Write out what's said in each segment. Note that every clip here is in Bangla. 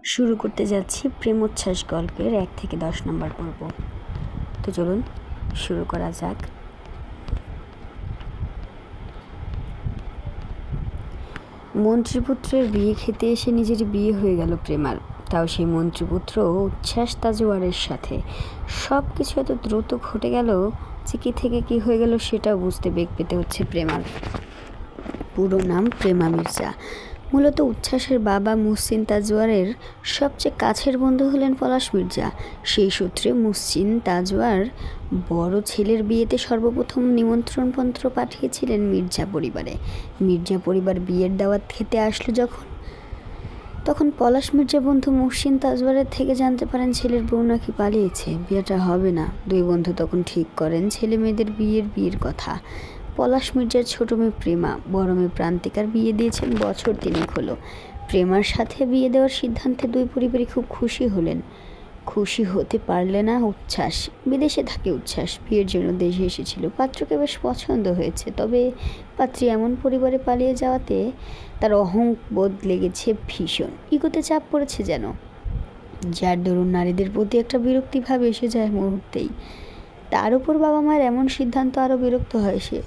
শুরু করতে যাচ্ছি প্রেমোচ্ছ্বাস গল্পের 1 থেকে 10 নম্বর পর্ব। তো চলুন শুরু করা যাক। মন্ত্রীপুত্রের বিয়ে খেতে এসে নিজের বিয়ে হয়ে গেল প্রেমার, তাও সেই মন্ত্রীপুত্র উচ্ছ্বাস তাজওয়ারের সাথে। সব কিছু এত দ্রুত ঘটে গেল যে কী থেকে কী হয়ে গেল সেটাও বুঝতে বেগ পেতে হচ্ছে প্রেমার। পুরো নাম প্রেমা মির্জা। মূলত উচ্ছ্বাসের বাবা মুহসিন তাজওয়ারের সবচেয়ে কাছের বন্ধু হলেন পলাশ মির্জা। সেই সূত্রে মুহসিন তাজওয়ার বড় ছেলের বিয়েতে সর্বপ্রথম নিমন্ত্রণপত্র পাঠিয়েছিলেন মির্জা পরিবারে। মির্জা পরিবার বিয়ের দাওয়াত খেতে আসলো তখন পলাশ মির্জা বন্ধু মুহসিন তাজওয়ারের থেকে জানতে পারেন ছেলের বউ নাকি পালিয়েছে, বিয়েটা হবে না। দুই বন্ধু তখন ঠিক করেন ছেলে মেয়েদের বিয়ের কথা। পলাশ মির্জার ছোট মেয়ে প্রেমা, বড় মেয়ে প্রান্তিকার বিয়ে দিয়েছেন বছর 3 হলো। প্রেমার সাথে বিয়ে দেওয়ার সিদ্ধান্তে দুই পরিবারই খুব খুশি হলেন। খুশি হতে পারলে না উচ্ছ্বাস। বিদেশে থাকে উচ্ছ্বাস, বিয়ের জন্য দেশে এসেছিল। পাত্রকে বেশ পছন্দ হয়েছে, তবে পাত্রী এমন পরিবারে পালিয়ে যাওয়াতে তার অহংবোধ লেগেছে ভীষণ। ইগোতে চাপ পড়েছে যেন, যার দরুন নারীদের প্রতি একটা বিরক্তিভাব এসে যায় মুহূর্তেই। তার উপর বাবা মায়ের এমন সিদ্ধান্ত আরও বিরক্ত হয় সে।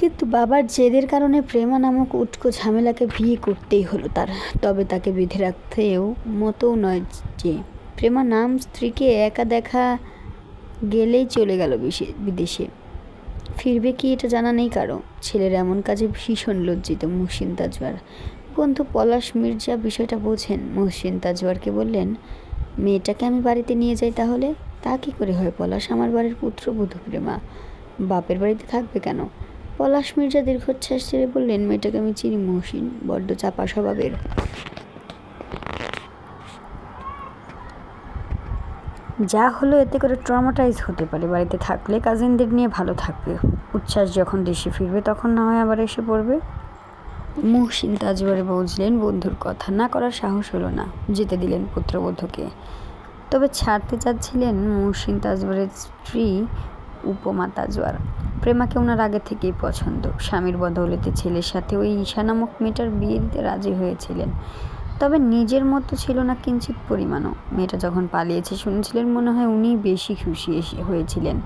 কিন্তু বাবার জেদের কারণে প্রেমা নামক উটকো ঝামেলাকে বিয়ে করতেই হলো তার। তবে তাকে বেঁধে রাখতেও মতও নয় যে প্রেমা নাম স্ত্রীকে একা দেখা গেলেই চলে গেল বিদেশে। ফিরবে কি এটা জানা নেই কারো। ছেলের এমন কাজে ভীষণ লজ্জিত মুহসিন তাজওয়ার। বন্ধু পলাশ মির্জা বিষয়টা বোঝেন। মুহসিন তাজওয়ারকে বললেন, মেয়েটাকে আমি বাড়িতে নিয়ে যাই তাহলে। তা কী করে হয় পলাশ, আমার বাড়ির পুত্রবধূ প্রেমা বাপের বাড়িতে থাকবে কেন? পলাশ মির্জা দীর্ঘশ্বাস ছেড়ে বললেন, মেয়েটাকে আমি চিনি মহসিন, বড্ড চাপা স্বভাবের। যা হলো এতে করে ট্রমাটাইজ হতে পারে। বাড়িতে থাকলে কাজিনদের নিয়ে ভালো থাকবে। উচ্ছ্বাস যখন দেশে ফিরবে তখন না হয় আবার এসে পড়বে। মুহসিন তাজওয়ারে বুঝলেন বন্ধুর কথা, না করার সাহস হলো না। যেতে দিলেন পুত্রবধূকে। তবে ছাড়তে চাচ্ছিলেন মুহসিন তাজওয়ারের স্ত্রী উপমা তাজওয়ার। প্রেমাকে ওনার আগে থেকেই পছন্দ। স্বামীর বদৌলতে ছেলের সাথে ওই ঈশা নামক মেয়েটার বিয়ে দিতে রাজি হয়েছিলেন। তবে নিজের মতো ছিল না কিঞ্চিত পরিমাণও। মেয়েটা যখন পালিয়েছে শুনেছিলেন, মনে হয় উনিই বেশি খুশি হয়েছিলেন।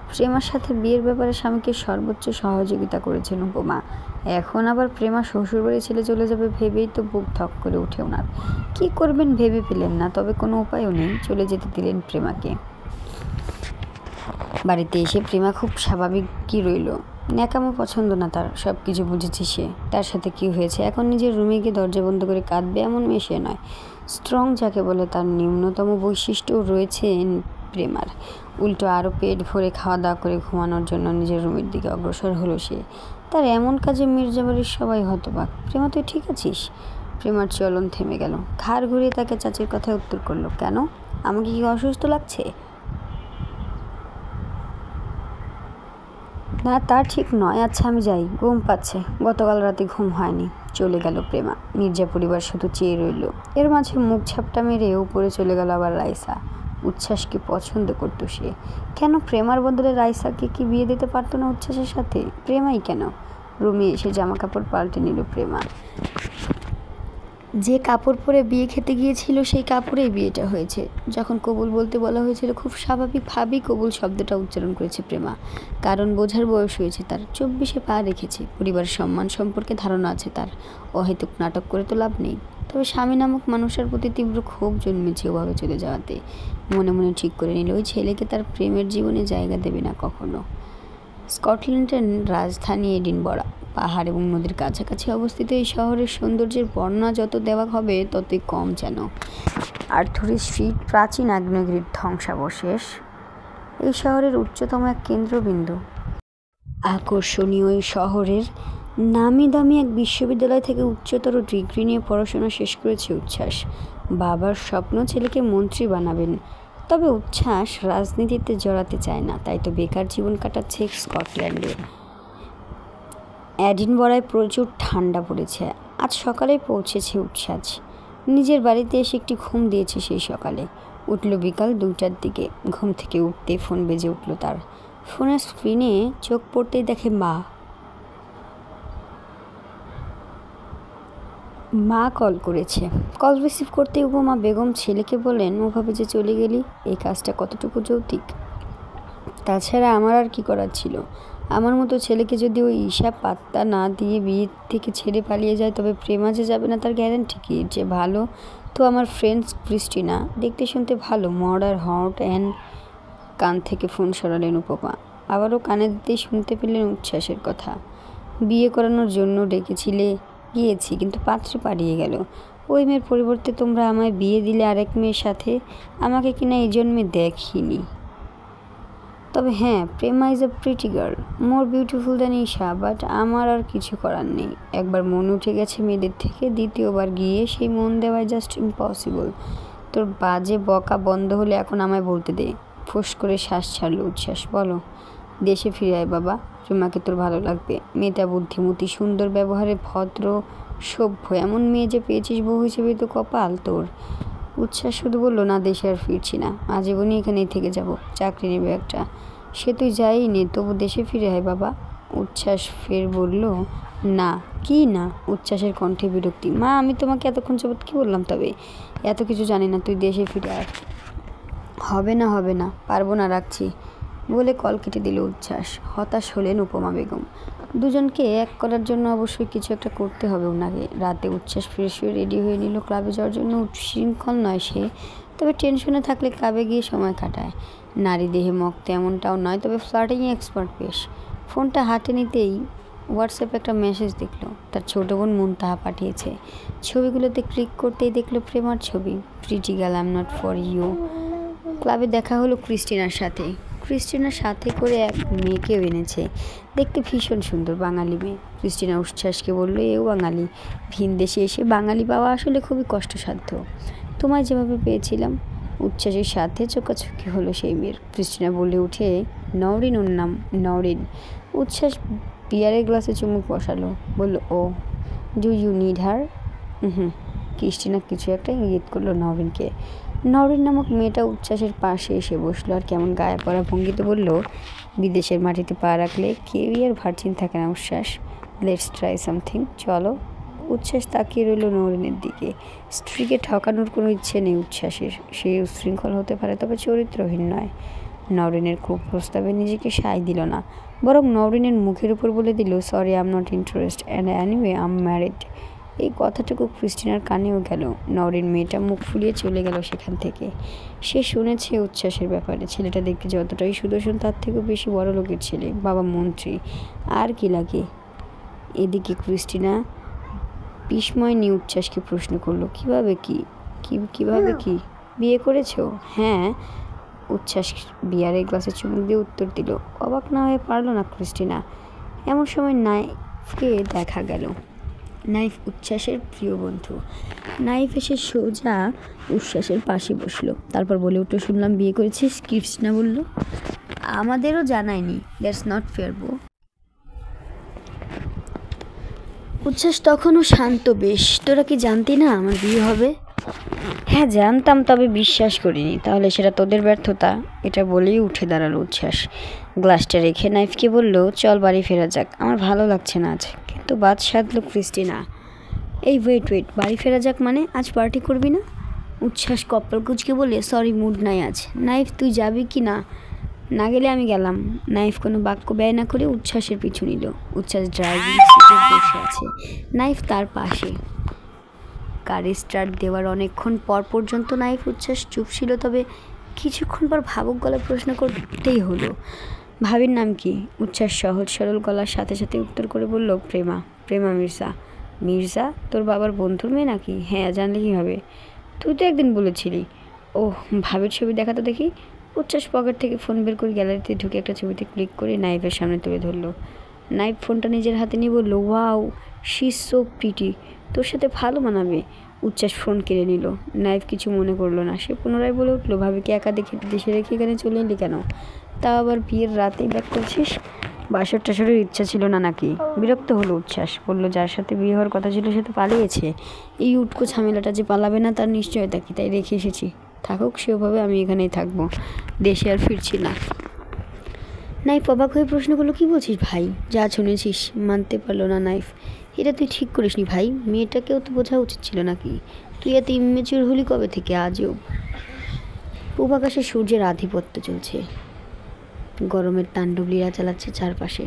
প্রেমার সাথে বিয়ের ব্যাপারে স্বামীকে সর্বোচ্চ সহযোগিতা করেছেন উপমা। এখন আবার প্রেমা শ্বশুরবাড়ি ছেড়ে চলে যাবে ভেবেই তো বুক ধক করে ওঠে ওনার। কী করবেন ভেবে পেলেন না, তবে কোনো উপায়ও নেই। চলে যেতে দিলেন প্রেমাকে। বাড়িতে এসে প্রেমা খুব স্বাভাবিকই রইল। ন্যাকামো পছন্দ না তার, সব কিছু বুঝেছে সে। তার সাথে কি হয়েছে, এখন নিজের রুমে গিয়ে দরজা বন্ধ করে কাঁদবে এমন মেয়ে সে নয়। স্ট্রং যাকে বলে তার ন্যূনতম বৈশিষ্ট্যও রয়েছে প্রেমার। উল্টো আরও পেট ভরে খাওয়া দাওয়া করে ঘুমানোর জন্য নিজের রুমের দিকে অগ্রসর হলো সে। তার এমন কাজে মির্জাবাড়ির সবাই হতবাক। প্রেমা, তুই ঠিক আছিস? প্রেমার চলন থেমে গেল। ঘাড় ঘুরিয়ে তাকে চাচির কথায় উত্তর করলো, কেন, আমাকে কি অসুস্থ লাগছে? না, তা ঠিক নয়। আচ্ছা আমি যাই, ঘুম পাচ্ছে, গতকাল রাতে ঘুম হয়নি। চলে গেল প্রেমা। মির্জা পরিবার শুধু চেয়ে রইল। এর মাঝে মুখ ঝাপটা মেরে উপরে চলে গেল আবার রাইসা। উচ্ছ্বাসকে পছন্দ করত সে। কেন প্রেমার বদলে রাইসাকে কি বিয়ে দিতে পারতো না উচ্ছ্বাসের সাথে? প্রেমাই কেন? রুমে এসে জামা কাপড় পাল্টে নিল প্রেমা। যে কাপড় পরে বিয়ে খেতে গিয়েছিল সেই কাপড়েই বিয়েটা হয়েছে। যখন কবুল বলতে বলা হয়েছিল খুব স্বাভাবিকভাবেই কবুল শব্দটা উচ্চারণ করেছে প্রেমা। কারণ বোঝার বয়স হয়েছে তার। 24-এ পা রেখেছে। পরিবার সম্মান সম্পর্কে ধারণা আছে তার। অহেতুক নাটক করে তো লাভ নেই। তবে স্বামী নামক মানুষের প্রতি তীব্র ক্ষোভ জন্মেছে ওভাবে চলে যাওয়াতে। মনে মনে ঠিক করে নিল ওই ছেলেকে তার প্রেমের জীবনে জায়গা দেবে না কখনো। স্কটল্যান্ডের রাজধানী এডিনবরা। পাহাড় এবং নদীর কাছাকাছি অবস্থিত এই শহরের সৌন্দর্যের বর্ণনা যত দেওয়া হবে ততই কম যেন। আর্থুরি স্ট্রিট প্রাচীন আগ্নেয়গিরির ধ্বংসাবশেষ এই শহরের উচ্চতম এক কেন্দ্রবিন্দু। আকর্ষণীয় এই শহরের নামি দামি এক বিশ্ববিদ্যালয় থেকে উচ্চতর ডিগ্রি নিয়ে পড়াশোনা শেষ করেছে উচ্ছ্বাস। বাবার স্বপ্ন ছেলেকে মন্ত্রী বানাবেন। তবে উচ্ছ্বাস রাজনীতিতে জড়াতে চায় না, তাই তো বেকার জীবন কাটাচ্ছে স্কটল্যান্ডে। এডিনবরায় প্রচুর ঠান্ডা পড়েছে। আজ সকালেই পৌঁছেছে উচ্ছ্বাস। নিজের বাড়িতে এসে একটি ঘুম দিয়েছে সেই সকালে। উঠল বিকাল 2টার দিকে। ঘুম থেকে উঠতে ফোন বেজে উঠল তার। ফোনের স্ক্রিনে চোখ পড়তেই দেখে মা। মা কল করেছে। কল রিসিভ করতে উপমা বেগম ছেলেকে বললেন, ওভাবে যে চলে গেলি, এই কাজটা কতটুকু যৌক্তিক? তাছাড়া আমার আর কি করার ছিল? আমার মতো ছেলেকে যদি ওই ঈশা পাত্তা না দিয়ে বিয়ে থেকে ছেড়ে পালিয়ে যায়, তবে প্রেমা যে যাবে না তার গ্যারান্টি কি? যে ভালো তো আমার ফ্রেন্ডস ক্রিস্টিনা, দেখতে শুনতে ভালো, মডার হট অ্যান্ড। কান থেকে ফোন সরালেন উপমা। আবারও কানে দিতেই শুনতে পেলেন উচ্ছ্বাসের কথা। বিয়ে করানোর জন্য ডেকেছিলে, গিয়েছি, কিন্তু পাত্রে পালিয়ে গেল। ওই মেয়ের পরিবর্তে তোমরা আমায় বিয়ে দিলে আরেক মেয়ের সাথে। আমাকে কিনা এই জন্মে দেখিনি। তবে হ্যাঁ, Prema is a pretty girl, more beautiful than Isha, but আমার আর কিছু করার নেই। একবার মন উঠে গেছে মেয়েদের থেকে, দ্বিতীয়বার গিয়ে সেই মন দেওয়াই জাস্ট ইম্পসিবল। তোর বাজে বকা বন্ধ হলে এখন আমায় বলতে দে। ফোঁস করে শ্বাস ছাড়ল উচ্ছ্বাস। বলো। দেশে ফিরে আয় বাবা, প্রেমাকে তোর ভালো লাগবে। মেয়েটা বুদ্ধিমতী, সুন্দর ব্যবহারে, ভদ্র, সভ্য, এমন মেয়ে যে পেয়েছিস বউ হিসেবে তো কপাল তোর। উচ্ছ্বাস শুধু বলল, না, দেশে আর ফিরছি না, আজীবনই এখানেই থেকে যাব। চাকরি নেবে একটা। সে তুই যাই নে, তবু দেশে ফিরে আয় বাবা। উচ্ছ্বাস ফের বলল, না। কি না? উচ্ছ্বাসের কণ্ঠে বিরক্তি। মা, আমি তোমাকে এতক্ষণ যাবৎ কী বললাম? তবে এত কিছু জানি না, তুই দেশে ফিরে আয়। হবে না, হবে না, পারবো না, রাখছি বলে কল কেটে দিল উচ্ছ্বাস। হতাশ হলেন উপমা বেগম। দুজনকে এক করার জন্য অবশ্যই কিছু একটা করতে হবে ওনাকে। রাতে উচ্ছ্বাস ফ্রেশ হয়ে রেডি হয়ে নিল ক্লাবে যাওয়ার জন্য। উচ্ছৃঙ্খল নয় সে, তবে টেনশনে থাকলে ক্লাবে গিয়ে সময় কাটায়। নারী দেহে মক্ত এমনটাও নয়, তবে ফ্লার্টিংয়ে এক্সপার্ট বেশ। ফোনটা হাতে নিতেই হোয়াটসঅ্যাপে একটা মেসেজ দেখলো। তার ছোট বোন মুনতাহা পাঠিয়েছে। ছবিগুলোতে ক্লিক করতেই দেখলো প্রেমার ছবি। Pretty girl, I am not for you. ক্লাবে দেখা হলো ক্রিস্টিনার সাথে। ক্রিস্টিনার সাথে করে এক মেয়েকেও এনেছে, দেখতে ভীষণ সুন্দর, বাঙালি মেয়ে। ক্রিস্টিনা উচ্ছ্বাসকে বলল, এও বাঙালি। ভিন দেশে এসে বাঙালি পাওয়া আসলে খুবই কষ্টসাধ্য। তোমায় যেভাবে পেয়েছিলাম। উচ্ছ্বাসের সাথে চোখাচোখি হলো সেই মেয়ের। ক্রিস্টিনা বলে উঠে, নওরিন ওর নাম, নওরিন। উচ্ছ্বাস বিয়ারের গ্লাসে চুমুক বসালো, বলল, oh, do you need her? Hmm. Christina কিছু একটা ইঙ্গিত করলো নওরিনকে। নওরিন নামক মেয়েটা উচ্ছ্বাসের পাশে এসে বসলো আর কেমন গায়ে পড়া ভঙ্গিতে বলল, বিদেশের মাটিতে পা রাখলে কেউই আর ভার্জিন থাকে না উচ্ছ্বাস। লেটস ট্রাই সামথিং, চলো। উচ্ছ্বাস তাকিয়ে রইল নওরিনের দিকে। স্ত্রীকে ঠকানোর কোনো ইচ্ছে নেই উচ্ছ্বাসের। সে উচ্ছৃঙ্খল হতে পারে, তবে চরিত্রহীন নয়। নওরিনের খুব প্রস্তাবে নিজেকে সায় দিল না, বরং নওরিনের মুখের উপর বলে দিল, sorry, I am not interest, and anyway I am married. এই কথাটুকু ক্রিস্টিনার কানেও গেল। নওরিন মেয়েটা মুখ ফুলিয়ে চলে গেল সেখান থেকে। সে শুনেছে উচ্ছ্বাসের ব্যাপারে। ছেলেটা দেখতে যতটাই সুদর্শন, তার থেকেও বেশি বড় লোকের ছেলে, বাবা মন্ত্রী, আর কি লাগে। এদিকে ক্রিস্টিনা বিস্ময় নিয়ে উচ্ছ্বাসকে প্রশ্ন করলো, কিভাবে কি বিয়ে করেছো? হ্যাঁ। উচ্ছ্বাস বিয়ারের গ্লাসে চুমুক দিয়ে উত্তর দিল। অবাক না হয়ে পারল না ক্রিস্টিনা। এমন সময় নাইফকে দেখা গেল। নাইফ উচ্ছ্বাসের প্রিয় বন্ধু। নাইফ এসে সোজা উচ্ছ্বাসের পাশে বসলো। তারপর বলে উঠল, শুনলাম বিয়ে করেছিস? ক্রিস্টিনা বলল, আমাদেরও জানায়নি। দ্যাটস নট ফেয়ার বো। উচ্ছ্বাস তখনও শান্ত বেশ। তোরা কি জানতি না আমার বিয়ে হবে? হ্যাঁ জানতাম, তবে বিশ্বাস করিনি। তাহলে সেটা তোদের ব্যর্থতা, এটা বলেই উঠে দাঁড়ালো উচ্ছ্বাস। গ্লাসটা রেখে নাইফকে বলল, চল বাড়ি ফেরা যাক, আমার ভালো লাগছে না আজ। কিন্তু বাদ সাধলো ক্রিস্টিনা। এই ওয়েট, বাড়ি ফেরা যাক মানে? আজ পার্টি করবি না? উচ্ছ্বাস কপাল কুঁচকে বলে, সরি, মুড নাই আজ। নাইফ, তুই যাবি কি না? না গেলে আমি গেলাম। নাইফ কোনো বাক্য ব্যয় না করে উচ্ছ্বাসের পিছু নিল। উচ্ছ্বাস ড্রাইভিং সিটে বসে আছে, নাইফ তার পাশে। গাড়ি স্টার্ট দেওয়ার অনেকক্ষণ পর পর্যন্ত নাইফ উচ্ছ্বাস চুপ ছিল, তবে কিছুক্ষণ পর ভাবুক গলায় প্রশ্ন করতেই হলো, ভাবির নাম কি? উচ্ছ্বাস সহজ সরল গলার সাথে সাথে উত্তর করে বলল, প্রেমা মির্জা। মির্জা? তোর বাবার বন্ধুর মেয়ে নাকি? হ্যাঁ, জানলে কী হবে? তুই তো একদিন বলেছিলি। ওহ, ভাবির ছবি দেখা তো দেখি। উচ্ছ্বাস পকেট থেকে ফোন বের করে গ্যালারিতে ঢুকে একটা ছবিতে ক্লিক করে নাইফের সামনে তুলে ধরলো। নাইফ ফোনটা নিজের হাতে নিয়ে বলল, wow, she is so pretty, তোর সাথে ভালো মানাবে। উচ্ছ্বাস ফোন কেড়ে নিল। নাইফ কিছু মনে করলো না। সে পুনরায় বলে উঠলো, ভাবিকে একা দেখে দেশে রেখে এখানে চলে এলি কেন? তা আবার বিয়ের রাতেই ব্যাক করছিস? বাসর টাসরের ইচ্ছা ছিল না নাকি? বিরক্ত হলো উচ্ছ্বাস। বলল, যার সাথে বিয়ে হওয়ার কথা ছিল সে তো পালিয়েছে। এই উটকো ঝামেলাটা যে পালাবে না তার নিশ্চয়তা কি, তাই রেখে এসেছি। থাকুক সেভাবে, আমি এখানেই থাকবো, দেশে আর ফিরছি না। নাইফ অবাক হয়ে প্রশ্ন করলো, কী বলছিস ভাই? যা শুনেছিস। মানতে পারলো না নাইফ। এটা তুই ঠিক করিসনি ভাই, মেয়েটাকেও তো বোঝা উচিত ছিল নাকি? তুই এত ইমেচিওর হলি কবে থেকে? আজও পূব আকাশে সূর্যের আধিপত্য চলছে, গরমের তাণ্ডব লীলা চালাচ্ছে চারপাশে।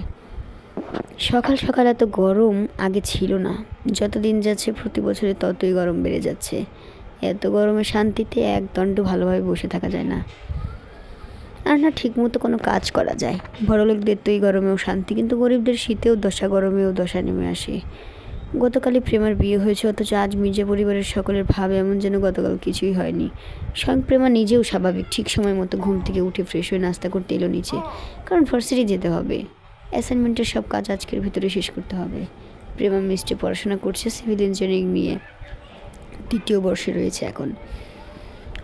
সকাল সকাল এত গরম আগে ছিল না, যত দিন যাচ্ছে প্রতি বছরে ততই গরম বেড়ে যাচ্ছে। এত গরমে শান্তিতে এক দণ্ড ভালোভাবে বসে থাকা যায় না, আর না ঠিক মতো কোনো কাজ করা যায়। বড়লোকদের তো এই গরমেও শান্তি, কিন্তু গরিবদের শীতেও দশা, গরমেও দশা নেমে আসে। গতকালই প্রেমার বিয়ে হয়েছে, অথচ আজ মির্জা পরিবারের সকলের ভাব এমন যেন গতকাল কিছুই হয়নি। স্বয়ং প্রেমা নিজেও স্বাভাবিক, ঠিক সময় মতো ঘুম থেকে উঠে ফ্রেশ হয়ে নাস্তা করতে এলো নিচে, কারণ ভার্সিটি যেতে হবে। অ্যাসাইনমেন্টের সব কাজ আজকের ভিতরে শেষ করতে হবে। প্রেমা মিস্টে পড়াশোনা করছে সিভিল ইঞ্জিনিয়ারিং নিয়ে, 2য় বর্ষে রয়েছে এখন।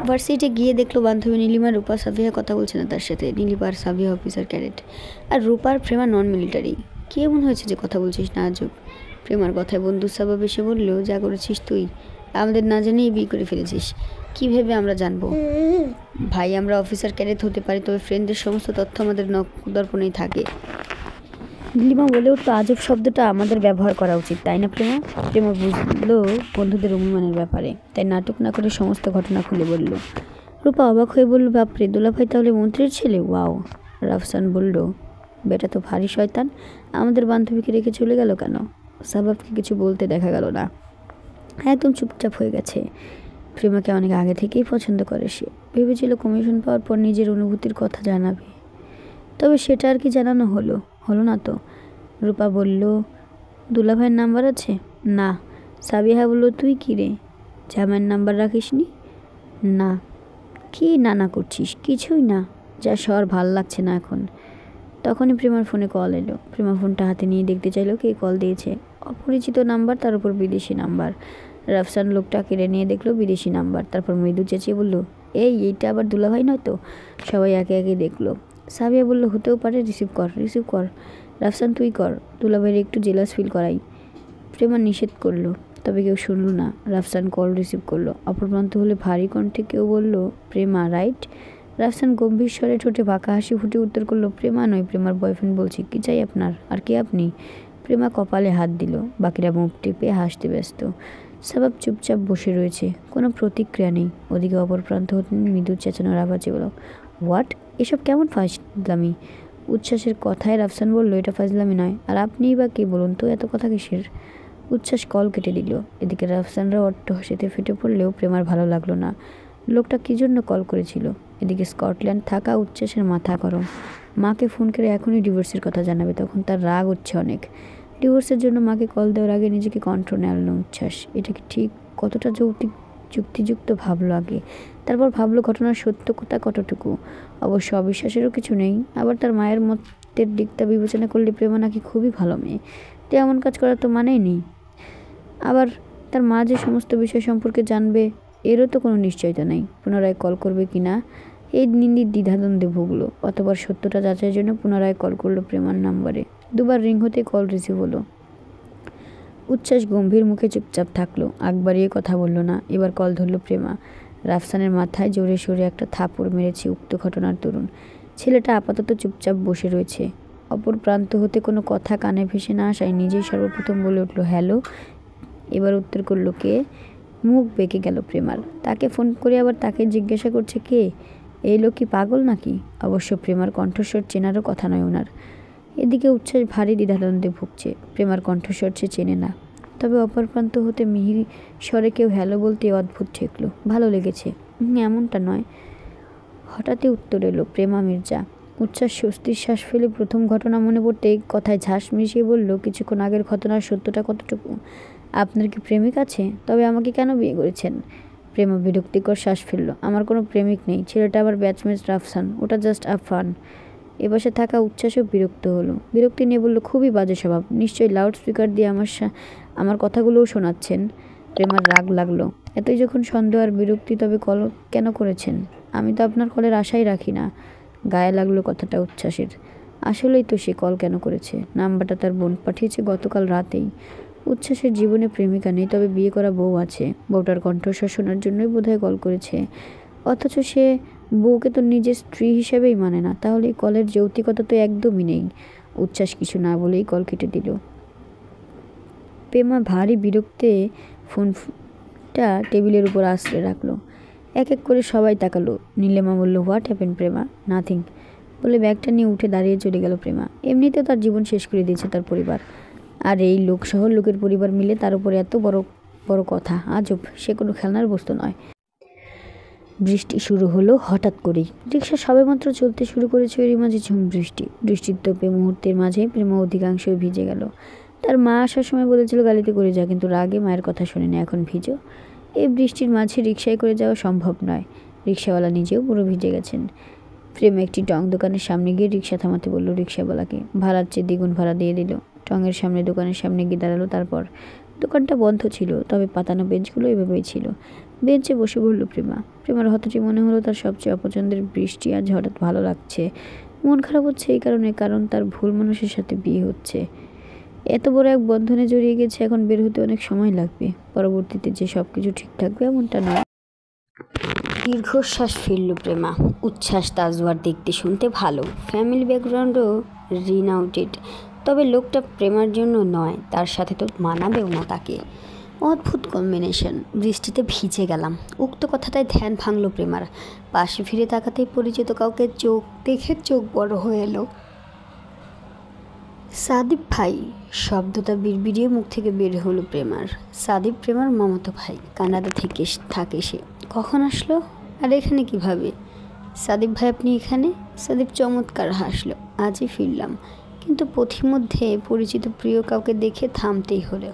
ভার্সিটিতে গিয়ে দেখলো বান্ধবী নীলিমা রূপা সাভিয়া কথা বলছে না তার সাথে। নীলিমা আর সাভিয়া অফিসার ক্যাডেট, আর রূপার প্রেমা নন মিলিটারি। কি এমন হয়েছে যে কথা বলছিস না আজব? প্রেমার কথায় বন্ধু সাবাব এসে বললো, যা করেছিস তুই আমাদের না জানিয়ে বিয়ে করে ফেলেছিস। কী ভেবে আমরা জানবো? ভাই, আমরা অফিসার ক্যাডেট হতে পারি, তবে ফ্রেন্ডদের সমস্ত তথ্য আমাদের নখদর্পণেই থাকে। নীলিমা বলে উঠতো, আজব শব্দটা আমাদের ব্যবহার করা উচিত, তাই না প্রেমা? প্রেমা বুঝলো বন্ধুদের অভিমানের ব্যাপারে, তাই নাটক না করে সমস্ত ঘটনা খুলে বলল। রূপা অবাক হয়ে বলল, বাপরে, দুলাভাই তাহলে মন্ত্রীর ছেলে? ওয়াও। রাফসান বলল, বেটা তো ভারী শয়তান, আমাদের বান্ধবীকে রেখে চলে গেল কেন? সাবাবকে কিছু বলতে দেখা গেল না, একদম চুপচাপ হয়ে গেছে। প্রেমাকে অনেক আগে থেকেই পছন্দ করে সে, ভেবেছিল কমিশন পাওয়ার পর নিজের অনুভূতির কথা জানাবে, তবে সেটা আর কি জানানো হলো না তো। রূপা বলল, দুলাভাইয়ের নাম্বার আছে? না। সাবিহা বলল, তুই কী রে, জামাইয়ের নাম্বার রাখিসনি? না। কি না করছিস? কিছুই না, যা সর, ভাল লাগছে না এখন। তখনই প্রেমার ফোনে কল এলো। প্রেমা ফোনটা হাতে নিয়ে দেখতে চাইলো কে কল দিয়েছে। অপরিচিত নাম্বার, তার উপর বিদেশি নাম্বার। রাফসান লোকটা কেড়ে নিয়ে দেখলো বিদেশি নাম্বার, তারপর মৃদু চেঁচিয়ে বলল, এইটা আবার দুলাভাই নয় তো? সবাই একে একে দেখলো। সাবিয়া বলল, হতেও পারে, রিসিভ কর। রাফসান, তুই কর, দুলাভাইয়ের একটু জেলাস ফিল করাই। প্রেমা নিষেধ করলো, তবে কেউ শুনল না। রাফসান কল রিসিভ করলো। অপর প্রান্ত হলে ভারী কণ্ঠে কেউ বলল, প্রেমা, রাইট? রাফসান গম্ভীর স্বরে ঠোঁটে বাঁকা হাসি ফুটে উত্তর করলো, প্রেমা নয়, প্রেমার বয়ফ্রেন্ড বলছি। কি চাই আপনার? আর কে আপনি? প্রেমা কপালে হাত দিল, বাকিরা মুখ টিপে হাসতে ব্যস্ত। সাবাব চুপচাপ বসে রয়েছে, কোনো প্রতিক্রিয়া নেই। ওদিকে অপর প্রান্ত হতে মৃদু চেঁচানোর আওয়াজে বলো, হোয়াট? এসব কেমন ফাজলামি? উচ্ছ্বাসের কথায় রাফসান বলল, এটা ফাজলামি নয়। আর আপনিই বা কে বলুন তো, এত কথা কিসের? উচ্ছ্বাস কল কেটে দিল। এদিকে রাফসানরা অট্ট হাসিতে ফেটে পড়লেও প্রেমার ভালো লাগলো না। লোকটা কী জন্য কল করেছিল? এদিকে স্কটল্যান্ড থাকা উচ্ছ্বাসের মাথা গরম। মাকে ফোন করে এখনই ডিভোর্সের কথা জানাবে, তখন তার রাগ হচ্ছে অনেক। ডিভোর্সের জন্য মাকে কল দেওয়ার আগে নিজেকে কন্ট্রোল আনলো উচ্ছ্বাস। এটা কি ঠিক? কতটা যুক্তিযুক্ত ভাবলো আগে, তারপর ভাবলো ঘটনার সত্যতা কতটুকু। অবশ্য অবিশ্বাসেরও কিছু নেই। আবার তার মায়ের মতের দিকটা বিবেচনা করলে প্রেমা নাকি খুবই ভালো মেয়ে, তো এমন কাজ করার তো মানেই নেই। আবার তার মা যে সমস্ত বিষয় সম্পর্কে জানবে, এরও তো কোনো নিশ্চয়তা নেই। পুনরায় কল করবে কি না, এই দ্বিধাদ্বন্দ্বে ভুগলো। অতবার সত্যটা যাচাইয়ের জন্য পুনরায় কল করলো প্রেমার নাম্বারে। 2বার রিং হতে কল রিসিভ হলো। উচ্ছ্বাস গম্ভীর মুখে চুপচাপ থাকলো, আগ বাড়িয়ে কথা বলল না। এবার কল ধরল প্রেমা। রাফসানের মাথায় জোরে সোরে একটা থাপড় মেরেছে উক্ত ঘটনার দরুন। ছেলেটা আপাতত চুপচাপ বসে রয়েছে। অপর প্রান্ত হতে কোনো কথা কানে ভেসে না আসায় নিজেই সর্বপ্রথম বলে উঠল, হ্যালো। এবার উত্তর করলো কে? মুখ বেঁকে গেল প্রেমার। তাকে ফোন করে আবার তাকে জিজ্ঞাসা করছে কে? এই লোক কি পাগল নাকি? অবশ্য প্রেমার কণ্ঠস্বর চেনারও কথা নয় ওনার। এদিকে উচ্ছ্বাস ভারী দ্বিধাদ্বন্দ্বে ভুগছে। প্রেমার কণ্ঠস্বর সে চেনে না, তবে অপর প্রান্ত হতে মিহির স্বরে কেউ হ্যালো বলতে অদ্ভুত ঠেকলো। ভালো লেগেছে, এমনটা নয়। হঠাৎই উত্তর এলো, প্রেমা মির্জা। উচ্ছ্বাস স্বস্তির শ্বাস ফেলে প্রথম ঘটনা মনে পড়তেই কথায় ঝাঁস মিশিয়ে বলল, কিছুক্ষণ আগের ঘটনার সত্যটা কতটুকু? আপনার কি প্রেমিক আছে? তবে আমাকে কেন বিয়ে করেছেন? প্রেমা বিরক্তিকর শ্বাস ফেলল, আমার কোনো প্রেমিক নেই, ছেলেটা আবার ব্যাচমেট রাফসান, ওটা জাস্ট আ ফান। এপাশে থাকা উচ্ছ্বাসও বিরক্ত হলো। বিরক্তি নিয়ে বলল, খুবই বাজে স্বভাব, নিশ্চয়ই লাউড স্পিকার দিয়ে আমার কথাগুলোও শোনাচ্ছেন। প্রেমার রাগ লাগলো। এতই যখন সন্দেহ আর বিরক্তি, তবে কল কেন করেছেন? আমি তো আপনার কলের আশাই রাখি না। গায়ে লাগলো কথাটা উচ্ছ্বাসের। আসলেই তো সে কল কেন করেছে? নাম্বারটা তার বোন পাঠিয়েছে গতকাল রাতেই। উচ্ছ্বাসের জীবনে প্রেমিকা নেই, তবে বিয়ে করা বউ আছে। বউটার কণ্ঠস্বর শোনার জন্যই বোধহয় কল করেছে। অথচ সে বউকে তো নিজের স্ত্রী হিসেবেই মানে না, তাহলে এই কলের যৌক্তিকতা তো একদমই নেই। উচ্ছ্বাস কিছু না বলেই কল কেটে দিল। প্রেমা ভারী বিরক্তে ফোনটা টেবিলের উপর আশ্রয় রাখলো। এক এক করে সবাই তাকালো। নীলিমা বলল, হোয়াট হ্যাপেন প্রেমা? নাথিং বলে ব্যাগটা নিয়ে উঠে দাঁড়িয়ে চলে গেল প্রেমা। এমনিতেও তার জীবন শেষ করে দিয়েছে তার পরিবার, আর এই লোকসহ লোকের পরিবার মিলে তার উপরে এত বড় বড় কথা। আজব, সে কোনো খেলনার বস্তু নয়। বৃষ্টি শুরু হলো হঠাৎ করেই। রিক্সা সবেমাত্র চলতে শুরু করেছে, এরই মাঝে ঝুম বৃষ্টি। বৃষ্টির তোপে মুহূর্তের মাঝে প্রেমা অধিকাংশই ভিজে গেল। তার মা আসার সময় বলেছিল গাড়িতে করে যা, কিন্তু রাগে মায়ের কথা শোনেনি, এখন ভিজো। এই বৃষ্টির মাঝে রিক্সায় করে যাওয়া সম্ভব নয়। রিক্সাওয়ালা নিজেও পুরো ভিজে গেছেন। প্রেমা একটি টং দোকানের সামনে গিয়ে রিক্সা থামাতে বলল রিক্সাওয়ালাকে। ভাড়ার চেয়ে দ্বিগুণ ভাড়া দিয়ে দিল। টঙের সামনে দোকানের সামনে গিয়ে দাঁড়ালো। তারপর দোকানটা বন্ধ ছিল, তবে পাতানো বেঞ্চগুলো এভাবেই ছিল। বেঞ্চে বসে পড়ল প্রেমা। প্রেমার হঠাৎই মনে হলো তার সবচেয়ে অপছন্দের বৃষ্টি আজ হঠাৎ ভালো লাগছে। মন খারাপ হচ্ছে এই কারণে, কারণ তার ভুল মানুষের সাথে বিয়ে হচ্ছে। এত বড় এক বন্ধনে জড়িয়ে গেছে, এখন বের হতে অনেক সময় লাগবে। পরবর্তীতে যে সব কিছু ঠিক থাকবে এমনটা নয়। দীর্ঘশ্বাস ফেলল প্রেমা। উচ্ছ্বাস তাজওয়ার দেখতে শুনতে ভালো, ফ্যামিলি ব্যাকগ্রাউন্ডও রিনাউটেড, তবে লোকটা প্রেমার জন্য নয়, তার সাথে তো মানাবেও না তাকে। অদ্ভুত কম্বিনেশন। বৃষ্টিতে ভিজে গেলাম, উক্ত কথাটায় ধ্যান ভাঙল প্রেমার। পাশে ফিরে তাকাতেই পরিচিত কাউকে চোখ দেখে চোখ বড় হয়ে এলো। সাদীপ ভাই, শব্দটা বিড়বিড়িয়ে মুখ থেকে বের হলো প্রেমার। সাদীপ প্রেমার মামাতো ভাই, কানাডা থেকে থাকে সে। কখন আসলো আর এখানে কিভাবে? সাদীপ ভাই আপনি এখানে? সাদীপ চমৎকার হাসলো। আজই ফিরলাম, কিন্তু পথিমধ্যে পরিচিত প্রিয় কাউকে দেখে থামতেই হলো।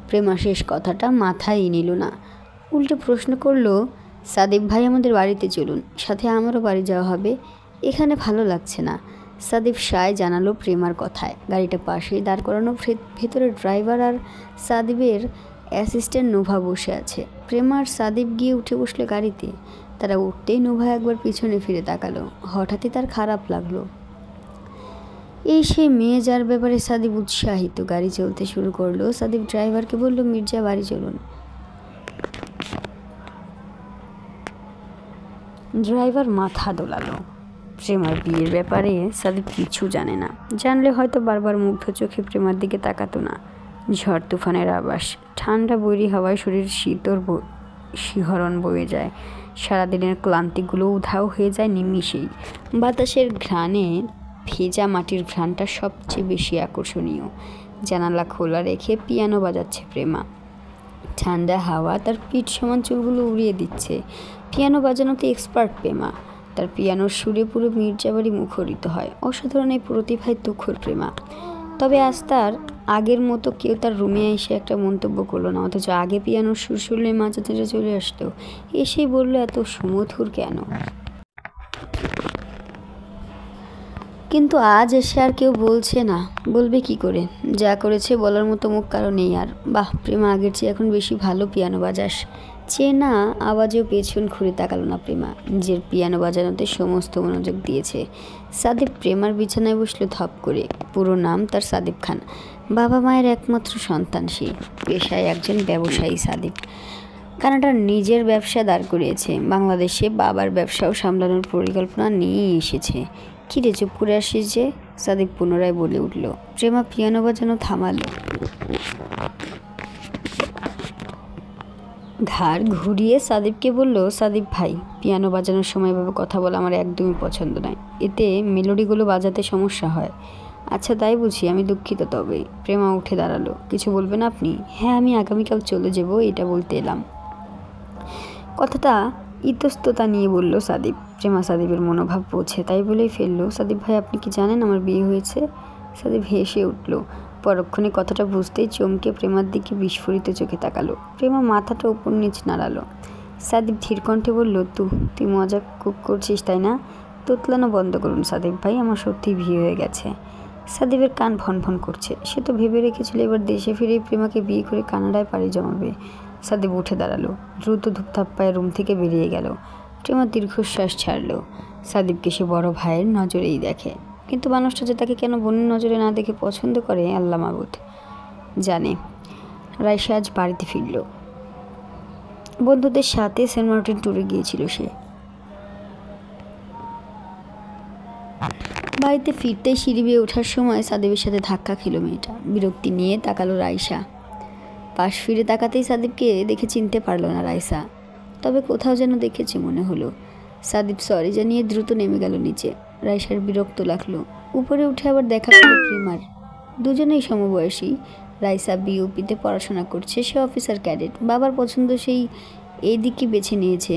প্রেমা শেষ কথাটা মাথায় নিল না, উল্টে প্রশ্ন করলো, সাদীপ ভাই আমাদের বাড়িতে চলুন, সাথে আমারও বাড়ি যাওয়া হবে, এখানে ভালো লাগছে না। সাদীপ সায় জানালো প্রেমার কথায়। গাড়িটা পাশেই দাঁড় করানো। ভেতরে ড্রাইভার আর সাদীপের অ্যাসিস্ট্যান্ট নোভা বসে আছে। প্রেমার সাদীপ গিয়ে উঠে বসলো গাড়িতে। তারা উঠতেই নোভা একবার পিছনে ফিরে তাকালো। হঠাৎই তার খারাপ লাগলো। এই সেই মেয়ে যার ব্যাপারে সাদীপ উৎসাহিত। গাড়ি চলতে শুরু করলো। সাদীপ ড্রাইভারকে বলল, মির্জা বাড়ি চলুন। ড্রাইভার মাথা দোলালো। প্রেমার বিয়ের ব্যাপারে সাদীপ কিছু জানে না, জানলে হয়তো বারবার মুগ্ধ চোখে প্রেমার দিকে তাকাতো না। ঝড় তুফানের আবাস, ঠান্ডা বৈরী হাওয়ায় শরীর শীতল শিহরণ বয়ে যায়। সারাদিনের ক্লান্তিগুলো উধাও হয়ে যায় নিমিষেই। বাতাসের ঘ্রাণে ভেজা মাটির ঘ্রাণটা সবচেয়ে বেশি আকর্ষণীয়। জানালা খোলা রেখে পিয়ানো বাজাচ্ছে প্রেমা। ঠান্ডা হাওয়া তার পিঠ সমান চুলগুলো উড়িয়ে দিচ্ছে। পিয়ানো বাজানোতে এক্সপার্ট প্রেমা। তার পিয়ানোর সুরে পুরো মির্জাবাড়ি মুখরিত হয়। অসাধারণ এই প্রতিভায় তুখর প্রেমা। তবে আজ তার আগের মতো কেউ তার রুমে এসে একটা মন্তব্য করলো না, অথচ আগে পিয়ানোর সুর শুনলে মাঝে চলে আসতো, এসেই বললো এত সুমধুর কেন। কিন্তু আজ এসে আর কেউ বলছে না, বলবে কি করে? যা করেছে বলার মতো মুখ কারো নেই আর। বাহ প্রেমা, আগের চেয়ে এখন বেশি ভালো পিয়ানো বাজাস। চেনা আওয়াজেও পেছন ঘুরে তাকালো না প্রেমা। নিজের পিয়ানো বাজানোতে সমস্ত মনোযোগ দিয়েছে। সাদীপ প্রেমার বিছানায় বসলো ধপ করে। পুরো নাম তার সাদীপ খান। বাবা মায়ের একমাত্র সন্তান সে। পেশায় একজন ব্যবসায়ী সাদীপ। কানাডার নিজের ব্যবসা দাঁড় করিয়েছে। বাংলাদেশে বাবার ব্যবসাও সামলানোর পরিকল্পনা নিয়েই এসেছে। কী রে, চুপ করে আসিস যে? সাদীপ পুনরায় বলে উঠল। প্রেমা পিয়ানো বাজানো থামালো। ঘাড় ঘুরিয়ে সাদীপকে বলল, সাদীপ ভাই, পিয়ানো বাজানোর সময় এভাবে কথা বলা আমার একদমই পছন্দ নয়। এতে মেলোডিগুলো বাজাতে সমস্যা হয়। আচ্ছা তাই বুঝি, আমি দুঃখিত। তবে প্রেমা উঠে দাঁড়ালো। কিছু বলবেন আপনি? হ্যাঁ, আমি আগামীকাল চলে যাব, এটা বলতে এলাম। কথাটা ইতস্ততা নিয়ে বলল সাদীপ। প্রেমা সাদীপের মনোভাব বোঝে, তাই বলেই ফেললো, সাদীপ ভাই আপনি কি জানেন আমার বিয়ে হয়েছে? সাদীপ হেসে উঠল। পরক্ষণে কথাটা বুঝতেই চমকে প্রেমার দিকে বিস্ফোরিত চোখে তাকালো। প্রেমা মাথাটা উপর নিচ নাড়ালো। সাদীপ ধীর কণ্ঠে বলল, তুই মজা করছিস তাই না? তোতলানো বন্ধ করুন সাদীপ ভাই, আমার সত্যিই বিয়ে হয়ে গেছে। সাদীপের কান ভন করছে। সে তো ভেবে রেখেছিল এবার দেশে ফিরেই প্রেমাকে বিয়ে করে কানাডায় পাড়ি জমাবে। সাদীপ উঠে দাঁড়ালো। দ্রুত ধূপধাপ পায়ে রুম থেকে বেরিয়ে গেল। প্রেমা দীর্ঘশ্বাস ছাড়ল। সাদীপকে সে বড় ভাইয়ের নজরেই দেখে, কিন্তু মানুষটা যে তাকে কেন বোনের নজরে না দেখে পছন্দ করে আল্লাহ মাবুদ জানে। রাইসা আজ বাড়িতে ফিরল। বন্ধুদের সাথে সেন্ট মার্টিন ট্যুরে গিয়েছিল সে। বাড়িতে ফিরতেই সিঁড়ি বেয়ে ওঠার সময় সাদীপের সাথে ধাক্কা খেল মেয়েটা। বিরক্তি নিয়ে তাকালো রাইসা। পাশ ফিরে তাকাতেই সাদীপকে দেখে চিনতে পারল না রাইসা, তবে কোথাও যেন দেখেছে মনে হলো। সাদীপ সরি জানিয়ে দ্রুত নেমে গেল নিচে। রাইসার বিরক্ত লাগলো। উপরে উঠে আবার দেখা পেল প্রেমার। দুজনেই সমবয়সী। রাইসা বিউপিতে পড়াশোনা করছে, সে অফিসার ক্যাডেট, বাবার পছন্দ সেই এই দিকই বেছে নিয়েছে।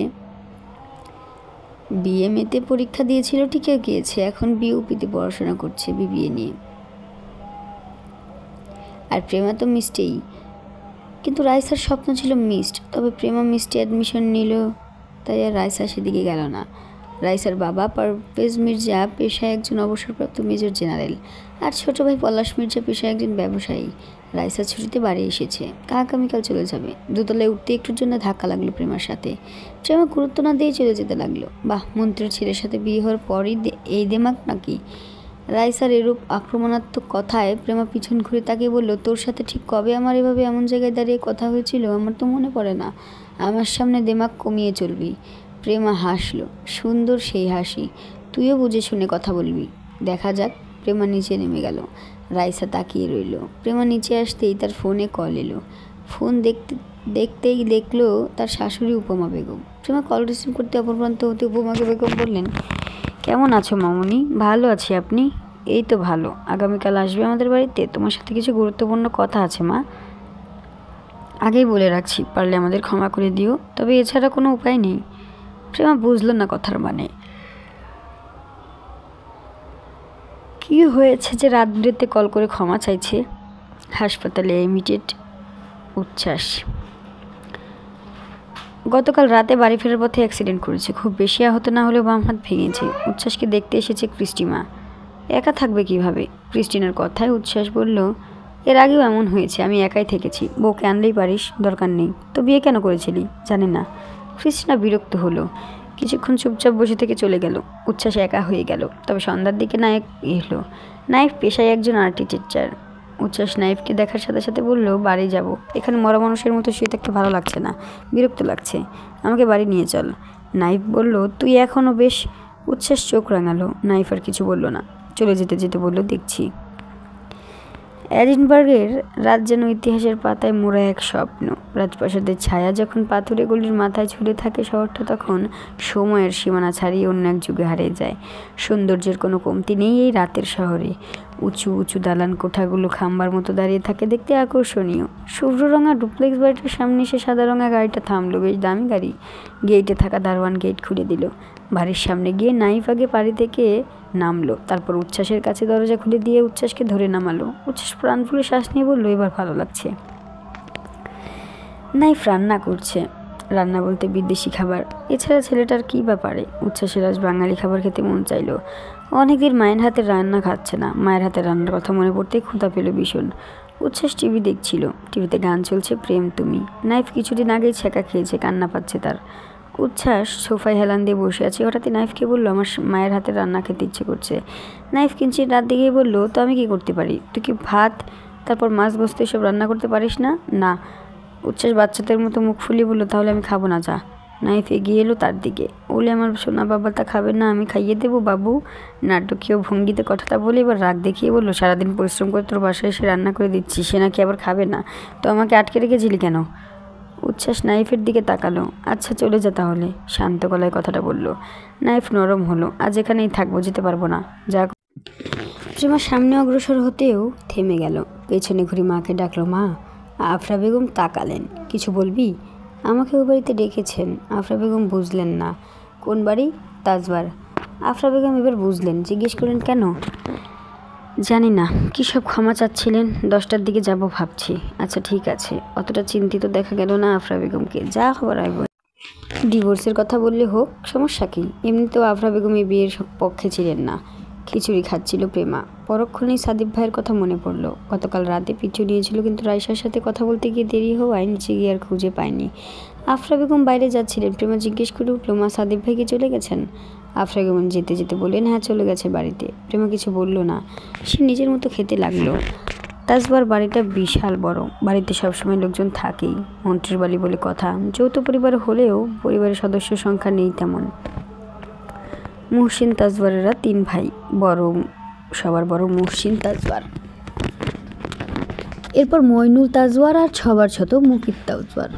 বিএমএতে পরীক্ষা দিয়েছিল, ঠিকই গিয়েছে, এখন বিউপিতে পড়াশোনা করছে বিবিএ নিয়ে। আর প্রেমা তো মিষ্টেই, কিন্তু রাইসার স্বপ্ন ছিল মিস্ট, তবে প্রেমা মিস্টে অ্যাডমিশন নিল, তাই আর রাইসা সেদিকে গেল না। রাইসার বাবা পারভেজ মির্জা পেশায় একজন অবসরপ্রাপ্ত মেজর জেনারেল, আর ছোট ভাই পলাশ মির্জা পেশায় একজন ব্যবসায়ী। রাইসা ছুটিতে বাড়ি এসেছে, আগামীকাল চলে যাবে। দোতলায় উঠতে একটুর জন্য ধাক্কা লাগলো প্রেমার সাথে। প্রেমা গুরুত্ব না দিয়ে চলে যেতে লাগলো। বাহ, মন্ত্রীর ছেলের সাথে বিয়ে হওয়ার পরই এই দেমাক নাকি? রাইসার এরূপ আক্রমণাত্মক কথায় প্রেমা পিছন ঘুরে তাকিয়ে বলল, তোর সাথে ঠিক কবে আমার এভাবে এমন জায়গায় দাঁড়িয়ে কথা হয়েছিল আমার তো মনে পড়ে না। আমার সামনে দেমাক কমিয়ে চলবি। প্রেমা হাসলো, সুন্দর সেই হাসি। তুইও বুঝে শুনে কথা বলবি, দেখা যাক। প্রেমা নিচে নেমে গেল। রাইসা তাকিয়ে রইল। প্রেমা নিচে আসতেই তার ফোনে কল এলো। ফোন দেখতেই দেখলো তার শাশুড়ি উপমা বেগম। প্রেমা কল রিসিভ করতে অপর প্রান্ত হতে উপমা বেগম বললেন, কেমন আছো মামুনি? ভালো আছি, আপনি? এই তো ভালো। আগামীকাল আসবে আমাদের বাড়িতে, তোমার সাথে কিছু গুরুত্বপূর্ণ কথা আছে মা। আগেই বলে রাখছি, পারলে আমাদের ক্ষমা করে দিও, তবে এছাড়া কোনো উপায় নেই। প্রেমা বুঝলো না কথার মানে। কি হয়েছে যে রাত বিরেতে কল করে ক্ষমা চাইছে? হাসপাতালে ইমিডিয়েট উচ্ছ্বাস। গতকাল রাতে বাড়ি ফেরার পথে অ্যাক্সিডেন্ট করেছে, খুব বেশি আহত না হলেও বাম হাত ভেঙেছে। উচ্ছ্বাসকে দেখতে এসেছে ক্রিস্টিমা। একা থাকবে কিভাবে? ক্রিস্টিনার কথায় উচ্ছ্বাস বলল, এর আগেও এমন হয়েছে, আমি একাই থেকেছি। বউকে আনলেই পারিস, দরকার নেই। তো বিয়ে কেন করেছিলি? জানি না। ক্রিস্টিনা বিরক্ত হলো, কিছুক্ষণ চুপচাপ বসে থেকে চলে গেল। উচ্ছ্বাস একা হয়ে গেল। তবে সন্ধ্যার দিকে নায়ক এলো। নায়ক পেশায় একজন আর্টি টিচার। উচ্ছ্বাস নাইফকে দেখার সাথে সাথে বলল, বাড়ি যাব, এখানে মরা মানুষের মতো শুয়ে থাকতে ভালো লাগছে না, বিরক্ত লাগছে, আমাকে বাড়ি নিয়ে চল। নাইফ বলল, তুই এখনও বেশ। উচ্ছ্বাস চোখ রাঙালো। নাইফ আর কিছু বলল না, চলে যেতে যেতে বলল, দেখছি। এডিনবার্গের রাত যেন ইতিহাসের পাতায় মোড়া এক স্বপ্ন। রাজপ্রাসাদের ছায়া যখন পাথুরে গলির মাথায় ঝুলে থাকে, শহরটা তখন সময়ের সীমানা ছাড়িয়ে অন্য এক যুগে হারিয়ে যায়। সৌন্দর্যের কোনো কমতি নেই এই রাতের শহরে। উঁচু উঁচু দালান কোঠাগুলো খাম্বার মতো দাঁড়িয়ে থাকে, দেখতে আকর্ষণীয়। শুভ্র রঙা ডুপ্লেক্স বাড়িটার সামনে এসে সাদা রঙা গাড়িটা থামলো, বেশ দামি গাড়ি। গেইটে থাকা দারোয়ান গেট খুলে দিল। বাড়ির সামনে গিয়ে নাইফ আগে বাড়ি থেকে নামলো, তারপর উচ্ছ্বাসের কাছে দরজা খুলে দিয়ে উচ্ছ্বাসকে ধরে নামালো। উচ্ছ্বাস প্রাণ খুলে শ্বাস নিয়ে বলল, এবার ভালো লাগছে। নাইফ রান্না করছে। রান্না বলতে বিদেশি খাবার। এছাড়া ছেলেটার কী ব্যাপারে? উচ্ছ্বাসের আজ বাঙালি খাবার খেতে মন চাইলো। অনেকদিন মায়ের হাতের রান্না খাচ্ছে না। মায়ের হাতের রান্নার কথা মনে পড়তেই ক্ষুধা পেল ভীষণ। উচ্ছ্বাস টিভি দেখছিল। টিভিতে গান চলছে, প্রেম তুমি। নাইফ কিছুদিন আগেই ছেঁকা খেয়েছে, কান্না পাচ্ছে তার। উচ্ছ্বাস সোফায় হেলান দিয়ে বসে আছে। হঠাৎই নাইফকে বলল, আমার মায়ের হাতের রান্না খেতে ইচ্ছে করছে। নাইফ কিঞ্চিত রাত দিকেই বলল, তো আমি কি করতে পারি? তুই কি ভাত, তারপর মাছ গোস্ত এসব রান্না করতে পারিস না? না। উচ্ছ্বাস বাচ্চাদের মতো মুখ ফুলিয়ে বলল, তাহলে আমি খাবো না, যা। নাইফ এগিয়ে এলো তার দিকে। বলে, আমার সোনা বাবা তা খাবে না, আমি খাইয়ে দেবো বাবু। নাটকীয় ভঙ্গিতে কথাটা বলে এবার রাগ দেখিয়ে বলল, সারাদিন পরিশ্রম করে তোর বাসায় এসে রান্না করে দিচ্ছি, সে নাকি আবার খাবে না? তো আমাকে আটকে রেখেছিলি কেন? উচ্ছ্বাস নাইফের দিকে তাকালো। আচ্ছা চলে যা তাহলে, শান্ত গলায় কথাটা বলল। নাইফ নরম হলো। আজ এখানেই থাকবো, যেতে পারবো না, যা। প্রেমা সামনে অগ্রসর হতেও থেমে গেল। পেছনে ঘুরে মাকে ডাকলো, মা। আফরা বেগম তাকালেন। কিছু বলবি? আমাকে ও বাড়িতে ডেকেছেন। আফরা বেগম বুঝলেন না। কোন বাড়ি? তাজবার। আফরা বেগম এবার বুঝলেন। জিজ্ঞেস করলেন, কেন? জানি না। কী সব ক্ষমা চাচ্ছিলেন? 10টার দিকে যাব ভাবছি। আচ্ছা ঠিক আছে। অতটা চিন্তিত দেখা গেল না আফরা বেগমকে। যা হবার আইব। ডিভোর্সের কথা বললে হোক, সমস্যা কী? এমনিতেও আফরা বেগম এই বিয়ের পক্ষে ছিলেন না। খিচুড়ি খাচ্ছিল প্রেমা। পরক্ষণেই সাদিপ ভাইয়ের কথা মনে পড়ল। গতকাল রাতে পিছু নিয়েছিল, কিন্তু রাইসার সাথে কথা বলতে গিয়ে দেরি হওয়ায় নিচে গিয়ে আর খুঁজে পায়নি। আফরা বেগম বাইরে যাচ্ছিলেন। প্রেমা জিজ্ঞেস করে উঠল, মা সাদিপ ভাই কি চলে গেছেন? আফরা বেগম যেতে যেতে বললেন, হ্যাঁ চলে গেছে বাড়িতে। প্রেমা কিছু বলল না। সে নিজের মতো খেতে লাগলো। তাজবার বাড়িটা বিশাল বড়। বাড়িতে সবসময় লোকজন থাকেই, মন্ত্রীর বাড়ি বলে কথা। যৌথ পরিবার হলেও পরিবারের সদস্য সংখ্যা নেই তেমন। মুহসিন তাজবারেরা 3 ভাই। সবার বড় মুহসিন তাজবার। এরপর মইনুল তাজওয়ার আর সবার ছোট মুকিত তাজওয়ার।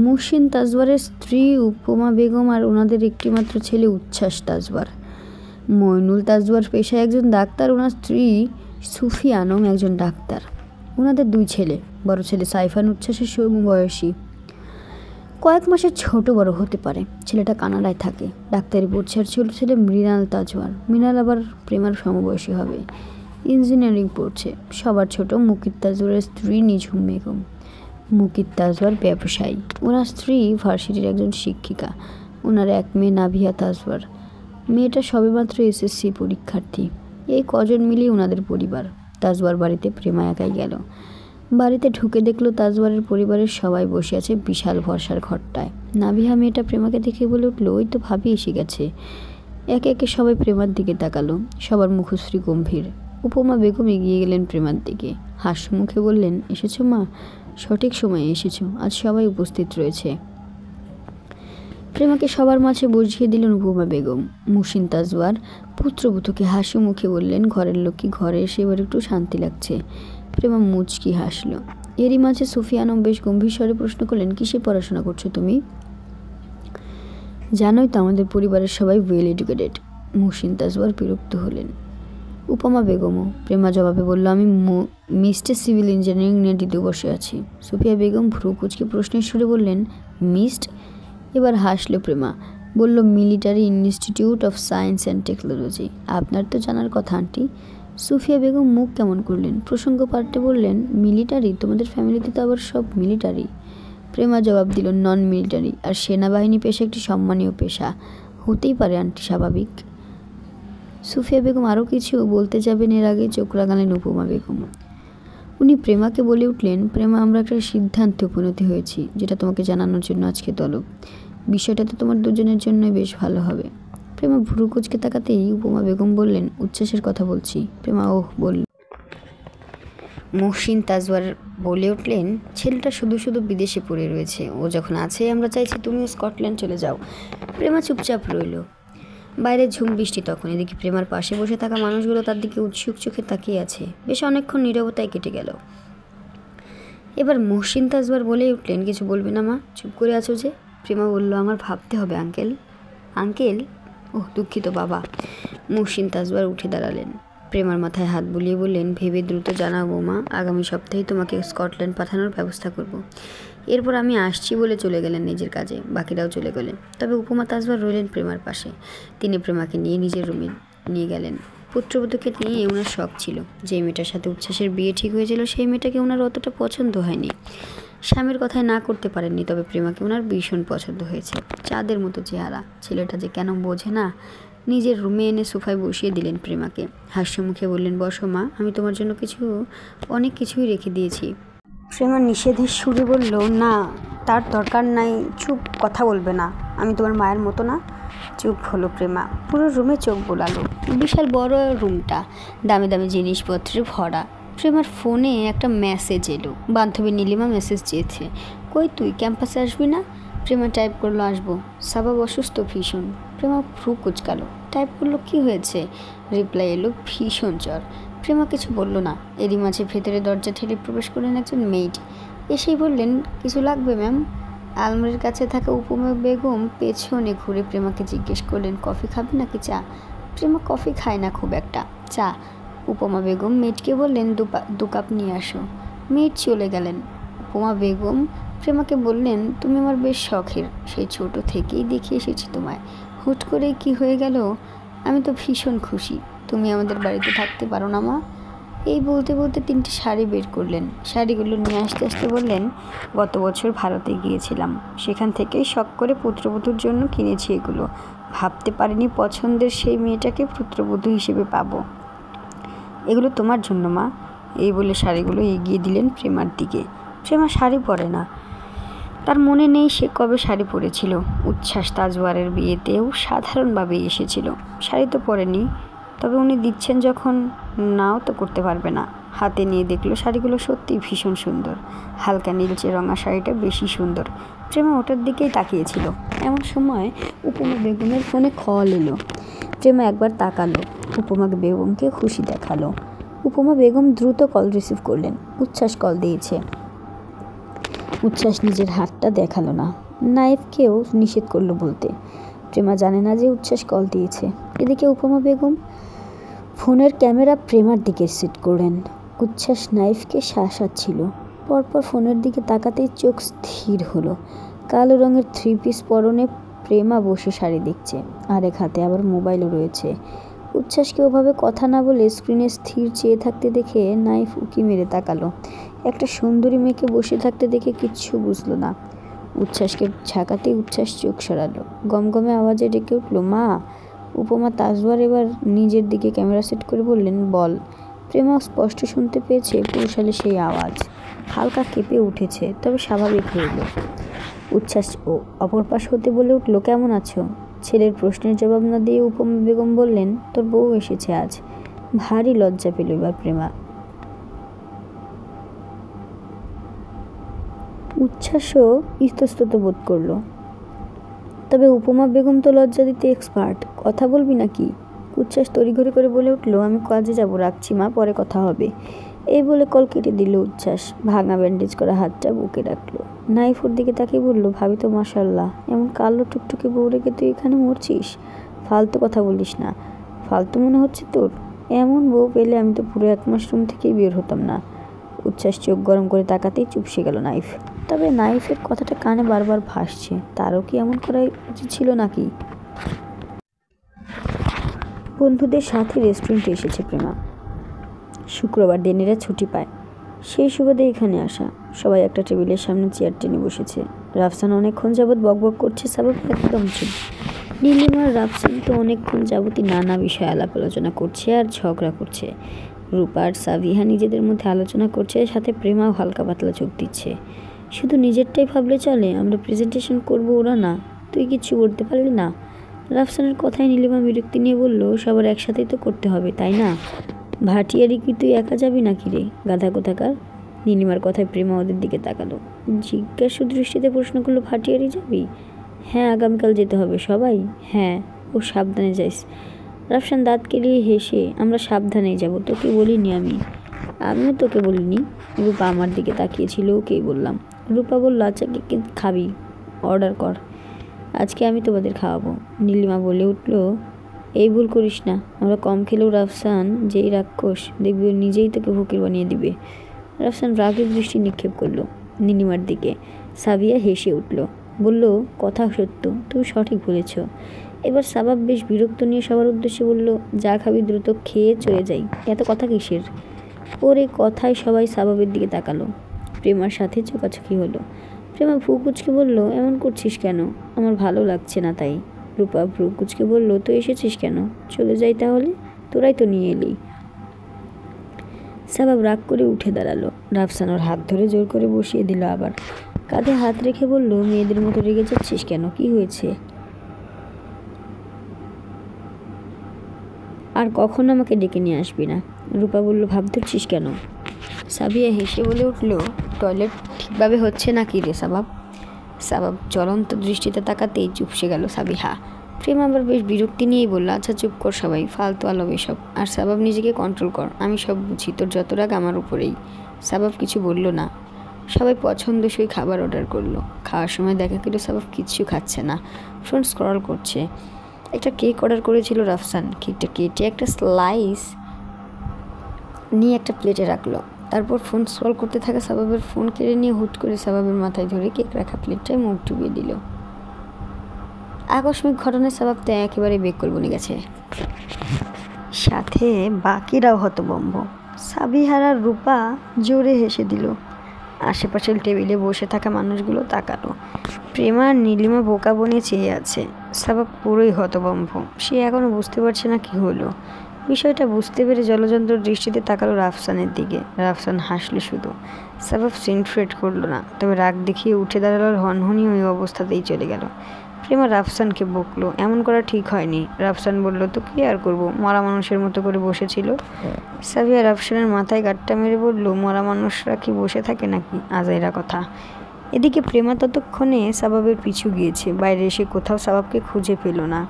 মুহসিন তাজওয়ারের স্ত্রী উপমা বেগম আর ওনাদের একটিমাত্র ছেলে উচ্ছ্বাস তাজওয়ার। মইনুল তাজওয়ার পেশায় একজন ডাক্তার, ওনার স্ত্রী সুফিয়া আনম একজন ডাক্তার। ওনাদের 2 ছেলে, বড় ছেলে সাইফান উচ্ছ্বাসের সমবয়সী, কয়েক মাসের ছোট বড় হতে পারে। ছেলেটা কানাডায় থাকে, ডাক্তারি পড়ছে। আর ছোট ছেলে মৃণাল তাজওয়ার। মৃণাল আবার প্রেমার সমবয়সী হবে, ইঞ্জিনিয়ারিং পড়ছে। সবার ছোট মুকিত তাজওয়ারের স্ত্রী নিঝুম বেগম। মুকিত তাজওয়ার ব্যবসায়ী, ওনার স্ত্রী ভার্সিটির একজন শিক্ষিকা। ওনার এক মেয়ে নাভিয়া তাজওয়ার। মেয়েটা সবেমাত্র এসএসসি পরীক্ষার্থী। এই কজন মিলিয়ে ওনাদের পরিবার। তাজওয়ার বাড়িতে প্রেমা একাই গেল। বাড়িতে ঢুকে দেখলো তাজওয়ারের পরিবারের সবাই বসে আছে বিশাল ভরসার ঘরটায়। নাভিহা মেয়েটা প্রেমাকে দেখে বলে উঠলো, ওই তো ভাবি এসে গেছে। একে একে সবাই প্রেমার দিকে তাকালো। সবার মুখশ্রী গম্ভীর। উপমা বেগম এগিয়ে গেলেন প্রেমার দিকে, হাস্য মুখে বললেন, এসেছো মা, সঠিক সময়ে এসেছো, আজ সবাই উপস্থিত রয়েছে। প্রেমাকে সবার মাঝে বসিয়ে দিলেন উপমা বেগম। মুহসিন তাজওয়ার পুত্রবধূকে হাসি মুখে বললেন, ঘরের লোক কি ঘরে এসে এবার একটু শান্তি লাগছে। প্রেমা মুচকি হাসল। এরই মাঝে সুফিয়া আনম বেশ গম্ভীর স্বরে প্রশ্ন করলেন, কিসে পড়াশোনা করছো তুমি? জানোই তো আমাদের পরিবারের সবাই ওয়েল এডুকেটেড। মুহসিন তাজওয়ার বিরক্ত হলেন। উপমা বেগমও। প্রেমা জবাবে বলল, আমি মিস্টার সিভিল ইঞ্জিনিয়ারিং নিয়ে 2য় বর্ষে আছি। সুফিয়া বেগম ভ্রু কুচকে প্রশ্নের সুরে বললেন, মিস্ট? এবার হাসল প্রেমা, বলল, military institute of science and technology. আপনার তো জানার কথা আন্টি। সুফিয়া বেগম মুখ কেমন করলেন, প্রসঙ্গ পাল্টে বললেন, মিলিটারি? তোমাদের ফ্যামিলিতে তো আবার সব মিলিটারি। প্রেমা জবাব দিল, নন মিলিটারি। আর সেনাবাহিনী পেশা একটি সম্মানীয় পেশা। হতেই পারে আন্টি, স্বাভাবিক। সুফিয়া বেগম আরও কিছু বলতে যাবেন, এর আগে চোখ রাগালেন উপমা বেগম। উনি প্রেমাকে বলে উঠলেন, প্রেমা, আমরা একটা সিদ্ধান্তে উপনীত হয়েছি, যেটা তোমাকে জানানোর জন্য আজকে তলব। বিষয়টা তো তোমার দুজনের জন্যই বেশ ভালো হবে। প্রেমা ভুরু কুচকে তাকাতেই উপমা বেগম বললেন, উচ্ছ্বাসের কথা বলছি। প্রেমা ওহ বলল। মুহসিন তাজওয়ার বলে উঠলেন, ছেলেটা শুধু শুধু বিদেশে পড়ে রয়েছে, ও যখন আছে আমরা চাইছি তুমিও স্কটল্যান্ড চলে যাও। প্রেমা চুপচাপ রইল। বাইরে ঝুম বৃষ্টি তখন। এদিকে প্রেমার পাশে বসে থাকা মানুষগুলো তার দিকে উৎসুক চোখে তাকিয়ে আছে। বেশ অনেকক্ষণ নীরবতায় কেটে গেল। এবার মুহসিন তাজওয়ার বলে উঠলেন, কিছু বলবে না মা, চুপ করে আছো যে? প্রেমা বলল, আমার ভাবতে হবে আঙ্কেল। আঙ্কেল? ওহ দুঃখিত বাবা। মুহসিন তাজওয়ার উঠে দাঁড়ালেন। প্রেমার মাথায় হাত বুলিয়ে বললেন, ভেবে দ্রুত জানাবো মা, আগামী সপ্তাহেই তোমাকে স্কটল্যান্ড পাঠানোর ব্যবস্থা করব। এরপর আমি আসছি বলে চলে গেলেন নিজের কাজে। বাকিরাও চলে গেলেন। তবে উপমা তাজওয়ার রইলেন প্রেমার পাশে। তিনি প্রেমাকে নিয়ে নিজের রুমে নিয়ে গেলেন। পুত্রবধূকে নিয়ে ওনার শখ ছিল। যে মেয়েটার সাথে উচ্ছ্বাসের বিয়ে ঠিক হয়েছিল সেই মেয়েটাকে ওনার অতটা পছন্দ হয়নি। স্বামীর কথায় না করতে পারেননি, তবে প্রেমাকে ওনার ভীষণ পছন্দ হয়েছে। চাঁদের মতো চেহারা। ছেলেটা যে কেন বোঝে না। নিজের রুমে এনে সোফায় বসিয়ে দিলেন প্রেমাকে। হাস্যমুখে বললেন, বসো মা, আমি তোমার জন্য অনেক কিছুই রেখে দিয়েছি। প্রেমা নিষেধের সুরে বলল, না, তার দরকার নাই। চুপ, কথা বলবে না। আমি তোমার মায়ের মতো না। চুপ হলো প্রেমা। পুরো রুমে চোখ বোলালো। বিশাল বড় রুমটা, দামি দামি জিনিসপত্রে ভরা। প্রেমার ফোনে একটা মেসেজ এলো। বান্ধবী নীলিমা মেসেজ চেয়েছে, কই তুই, ক্যাম্পাসে আসবি না? প্রেমা টাইপ করলো, আসবো। সাবাব অসুস্থ ভীষণ। প্রেমা ভ্রু কুচকালো। টাইপ করলো, কি হয়েছে? রিপ্লাই এলো, ভীষণ জ্বর। প্রেমা কিছু বলল না। এরই মাঝে ভেতরে দরজা ঠেলে প্রবেশ করলেন একজন মেইড। এসেই বললেন, কিছু লাগবে ম্যাম? আলমারির কাছে থাকা উপমা বেগম পেছনে ঘুরে প্রেমাকে জিজ্ঞেস করলেন, কফি খাবে নাকি চা? প্রেমা কফি খায় না খুব একটা, চা। উপমা বেগম মেয়েটকে বললেন, 2 কাপ নিয়ে আসো। মেয়েট চলে গেলেন। উপমা বেগম প্রেমাকে বললেন, তুমি আমার বেশ শখের, সেই ছোট থেকেই দেখে এসেছি তোমায়। হুট করে কি হয়ে গেল? আমি তো ভীষণ খুশি। তুমি আমাদের বাড়িতে থাকতে পারো না মা? এই বলতে বলতে 3টে শাড়ি বের করলেন। শাড়িগুলো নিয়ে আসতে আসতে বললেন, গত বছর ভারতে গিয়েছিলাম, সেখান থেকেই শখ করে পুত্রবধূর জন্য কিনেছি এগুলো। ভাবতে পারিনি পছন্দের সেই মেয়েটাকে পুত্রবধূ হিসেবে পাবো। এগুলো তোমার জন্য মা। এই বলে শাড়িগুলো এগিয়ে দিলেন প্রেমার দিকে। প্রেমা শাড়ি পরে না। তার মনে নেই সে কবে শাড়ি পরেছিল। উচ্ছ্বাস তাজওয়ারের বিয়েতেও সাধারণভাবেই এসেছিল, শাড়ি তো পরেনি। তবে উনি দিচ্ছেন যখন, নাও তো করতে পারবে না। হাতে নিয়ে দেখলো শাড়িগুলো সত্যিই ভীষণ সুন্দর। হালকা নীলচে রঙা শাড়িটা বেশি সুন্দর। প্রেমা ওটার দিকেই তাকিয়েছিল। এমন সময় উপমা বেগমের ফোনে কল এলো। প্রেমা একবার তাকালো। উপমা বেগমকে খুশি দেখালো। উপমা বেগম দ্রুত কল রিসিভ করলেন। উচ্ছ্বাস কল দিয়েছে। উচ্ছ্বাস নিজের হাতটা দেখালো না, নাইফকেও নিষেধ করলো বলতে। প্রেমা জানে না যে উচ্ছ্বাস কল দিয়েছে। এদিকে উপমা বেগম ফোনের ক্যামেরা প্রেমার দিকে সেট করলেন। উচ্ছ্বাস নাইফকে শাসাচ্ছিল। পরপর ফোনের দিকে তাকাতেই চোখ স্থির হলো। কালো রঙের 3 পিস পরনে প্রেমা বসে শাড়ি দেখছে, আর এক হাতে আবার মোবাইলও রয়েছে। উচ্ছ্বাসকে ওভাবে কথা না বলে স্ক্রিনে স্থির চেয়ে থাকতে দেখে নাইফ উকি মেরে তাকালো। একটা সুন্দরী মেয়েকে বসে থাকতে দেখে কিচ্ছু বুঝলো না। উচ্ছ্বাসকে ঝাঁকাতে উচ্ছ্বাস চোখ সরালো। গমগমে আওয়াজে ডেকে উঠল, মা। উপমা তাজওয়ার এবার নিজের দিকে ক্যামেরা সেট করে বললেন, বল। প্রেমা স্পষ্ট শুনতে পেয়েছে পুরুষালী সেই আওয়াজ। হালকা কেঁপে উঠেছে, তবে স্বাভাবিক হইল। উচ্ছ্বাস ও অপর পাশ হতে বলে উঠল, কেমন আছো? ছেলের প্রশ্নের জবাব না দিয়ে উপমা বেগম বললেন, তোর বউ এসেছে আজ। ভারী লজ্জা পেল এবার প্রেমা। উচ্ছ্বাসও ইতস্তত বোধ করল। তবে উপমা বেগম তো লজ্জা দিতে এক্সপার্ট, কথা বলবি নাকি? উচ্ছ্বাস তড়িঘড়ি করে বলে উঠল, আমি কাজে যাব, রাখছি মা, পরে কথা হবে। এই বলে কল কেটে দিল উচ্ছ্বাস। ভাঙা ব্যান্ডেজ করা হাতটা বুকে রাখলো। নাইফ ওর দিকে তাকিয়ে বলল, ভাবি তো মাশাআল্লাহ, এমন কালো টুকটুকে বউ রেখে তুই এখানে মরছিস? ফালতু কথা বলিস না। ফালতু মনে হচ্ছে তোর? এমন বউ পেলে আমি তো পুরো 1 মাস রুম থেকেই বের হতাম না। উচ্ছ্বাস চোখ গরম করে তাকাতেই চুপসে গেল নাইফ। তবে নাইফের কথাটা কানে বারবার ভাসছে, তারও কি এমন করা উচিত ছিল নাকি? বন্ধুদের সাথে রেস্টুরেন্টে এসেছে প্রেমা। শুক্রবার দিনেরা ছুটি পায়, সেই সুবাদে এখানে আসা। সবাই একটা টেবিলের সামনে চেয়ার টেনে বসেছে। রাফসান অনেকক্ষণ যাবৎ বকবক করছে, সাবাব একদম চুপ। নীলিমা আর রাফসান তো অনেকক্ষণ যাবতই নানা বিষয়ে আলাপ আলোচনা করছে আর ঝগড়া করছে। রূপা আর সাবিহা নিজেদের মধ্যে আলোচনা করছে, সাথে প্রেমাও হালকা পাতলা চোখ দিচ্ছে। শুধু নিজেরটাই ভাবলে চলে? আমরা প্রেজেন্টেশন করবো, ওরা না। তুই কিচ্ছু করতে পারলি না? রাফসানের কথায় নীলিমা বিরক্তি নিয়ে বলল, সবার একসাথেই তো করতে হবে, তাই না? ভাটিয়ারি কি তুই একা যাবি নাকি রে, গাধা কোথাকার? নীলিমার কথায় প্রেমা ওদের দিকে তাকালো। জিজ্ঞাসু দৃষ্টিতে প্রশ্ন করলো, ভাটিয়ারি যাবি? হ্যাঁ, আগামীকাল যেতে হবে সবাই। হ্যাঁ, ও সাবধানে যাইস। রাফসান দাঁত কেলিয়ে হেসে, আমরা সাবধানেই যাব, তোকে বলিনি আমি। আমিও তোকে বলিনি। রূপা আমার দিকে তাকিয়েছিল, ওকেই বললাম। রূপা বলল, আচ্ছা কে খাবি, অর্ডার কর, আজকে আমি তোমাদের খাওয়াবো। নীলিমা বলে উঠল, এই ভুল করিস না, আমরা কম খেলেও রাফসান যেই রাক্ষস, দেখবি ও নিজেই তোকে ফকির বানিয়ে দিবে। রাফসান রাগের দৃষ্টি নিক্ষেপ করলো নীলিমার দিকে। সাবিয়া হেসে উঠল, বলল, কথা সত্য, তুমি সঠিক বলেছ। এবার সাবাব বেশ বিরক্ত নিয়ে সবার উদ্দেশ্যে বলল, যা খাবি দ্রুত খেয়ে চলে যাই, এত কথা কিসের? ওর এই কথায় সবাই সাবাবের দিকে তাকালো। প্রেমার সাথে চোখাচোখি হলো। প্রেমা ভ্রু কুঁচকে বলল, এমন করছিস কেন? আমার ভালো লাগছে না তাই। রূপা ভ্রু কুঁচকে বলল, তো এসেছিস কেন? চলে যাই তাহলে, তোরাই তো নিয়ে এলি। সাবাব রাগ করে উঠে দাঁড়ালো। রাফসান ওর হাত ধরে জোর করে বসিয়ে দিল। আবার কাঁধে হাত রেখে বলল, মেয়েদের মতো রেগে যাচ্ছিস কেন? কি হয়েছে? আর কখনো আমাকে ডেকে নিয়ে আসবি না। রূপা বলল, ভাব ধরছিস কেন? সাবিয়া হেসে বলে উঠল, টয়লেট ঠিকভাবে হচ্ছে নাকি রে সাবাব? সাবাব জ্বলন্ত দৃষ্টিতে তাকাতেই চুপসে গেল সাবিহা। প্রেম আবার বেশ বিরক্তি নিয়েই বলল, আচ্ছা চুপ কর সবাই, ফালতু আলাপ এসব। আর সাবাব নিজেকে কন্ট্রোল কর, আমি সব বুঝি, তোর যত রাগ আমার উপরেই। সাবাব কিছু বলল না। সবাই পছন্দসই খাবার অর্ডার করলো। খাওয়ার সময় দেখা গেল সাবাব কিচ্ছু খাচ্ছে না, ফোন স্ক্রল করছে। একটা কেক অর্ডার করেছিল রাফসান, কেকটা কেটে একটা স্লাইস নিয়ে একটা প্লেটে রাখলো। তারপর ফোন স্ক্রল করতে থাকা সাবাবের ফোন কেড়ে নিয়ে হুট করে সাবাবের মাথায় ধরে কেক রাখা প্লেটটায় মুখ ডুবিয়ে দিল। আকস্মিক ঘটনায় সাবাব তো একেবারে বেকল বনে গেছে, সাথে বাকিরাও হতভম্ব। সাবিহারা রূপা জোরে হেসে দিল। আশেপাশের টেবিলে বসে থাকা মানুষগুলো তাকালো। প্রেমা আর নীলিমা বোকা বনে চেয়ে আছে। সাবাব পুরোই হতভম্ব, সে এখনও বুঝতে পারছে না কি হলো। বিষয়টা বুঝতে পেরে জলযন্ত্র দৃষ্টিতে তাকালো রাফসানের দিকে। রাফসান হাসলো শুধু। সাবাব সিনফ্রেট করলো না, তবে রাগ দেখিয়ে উঠে দাঁড়ালো, হনহনি ওই অবস্থাতেই চলে গেল। প্রেমা রাফসানকে বকলো, এমন করা ঠিক হয়নি। রাফসান বলল, তো কি আর করবো, মরা মানুষের মতো করে বসেছিল। সাবিয়া রাফসানের মাথায় গাঁটটা মেরে বলল, মরা মানুষরা কি বসে থাকে নাকি, আজাইরা কথা। এদিকে প্রেমা ততক্ষণে সাবাবের পিছু গিয়েছে। বাইরে এসে কোথাও সাবাবকে খুঁজে পেল না।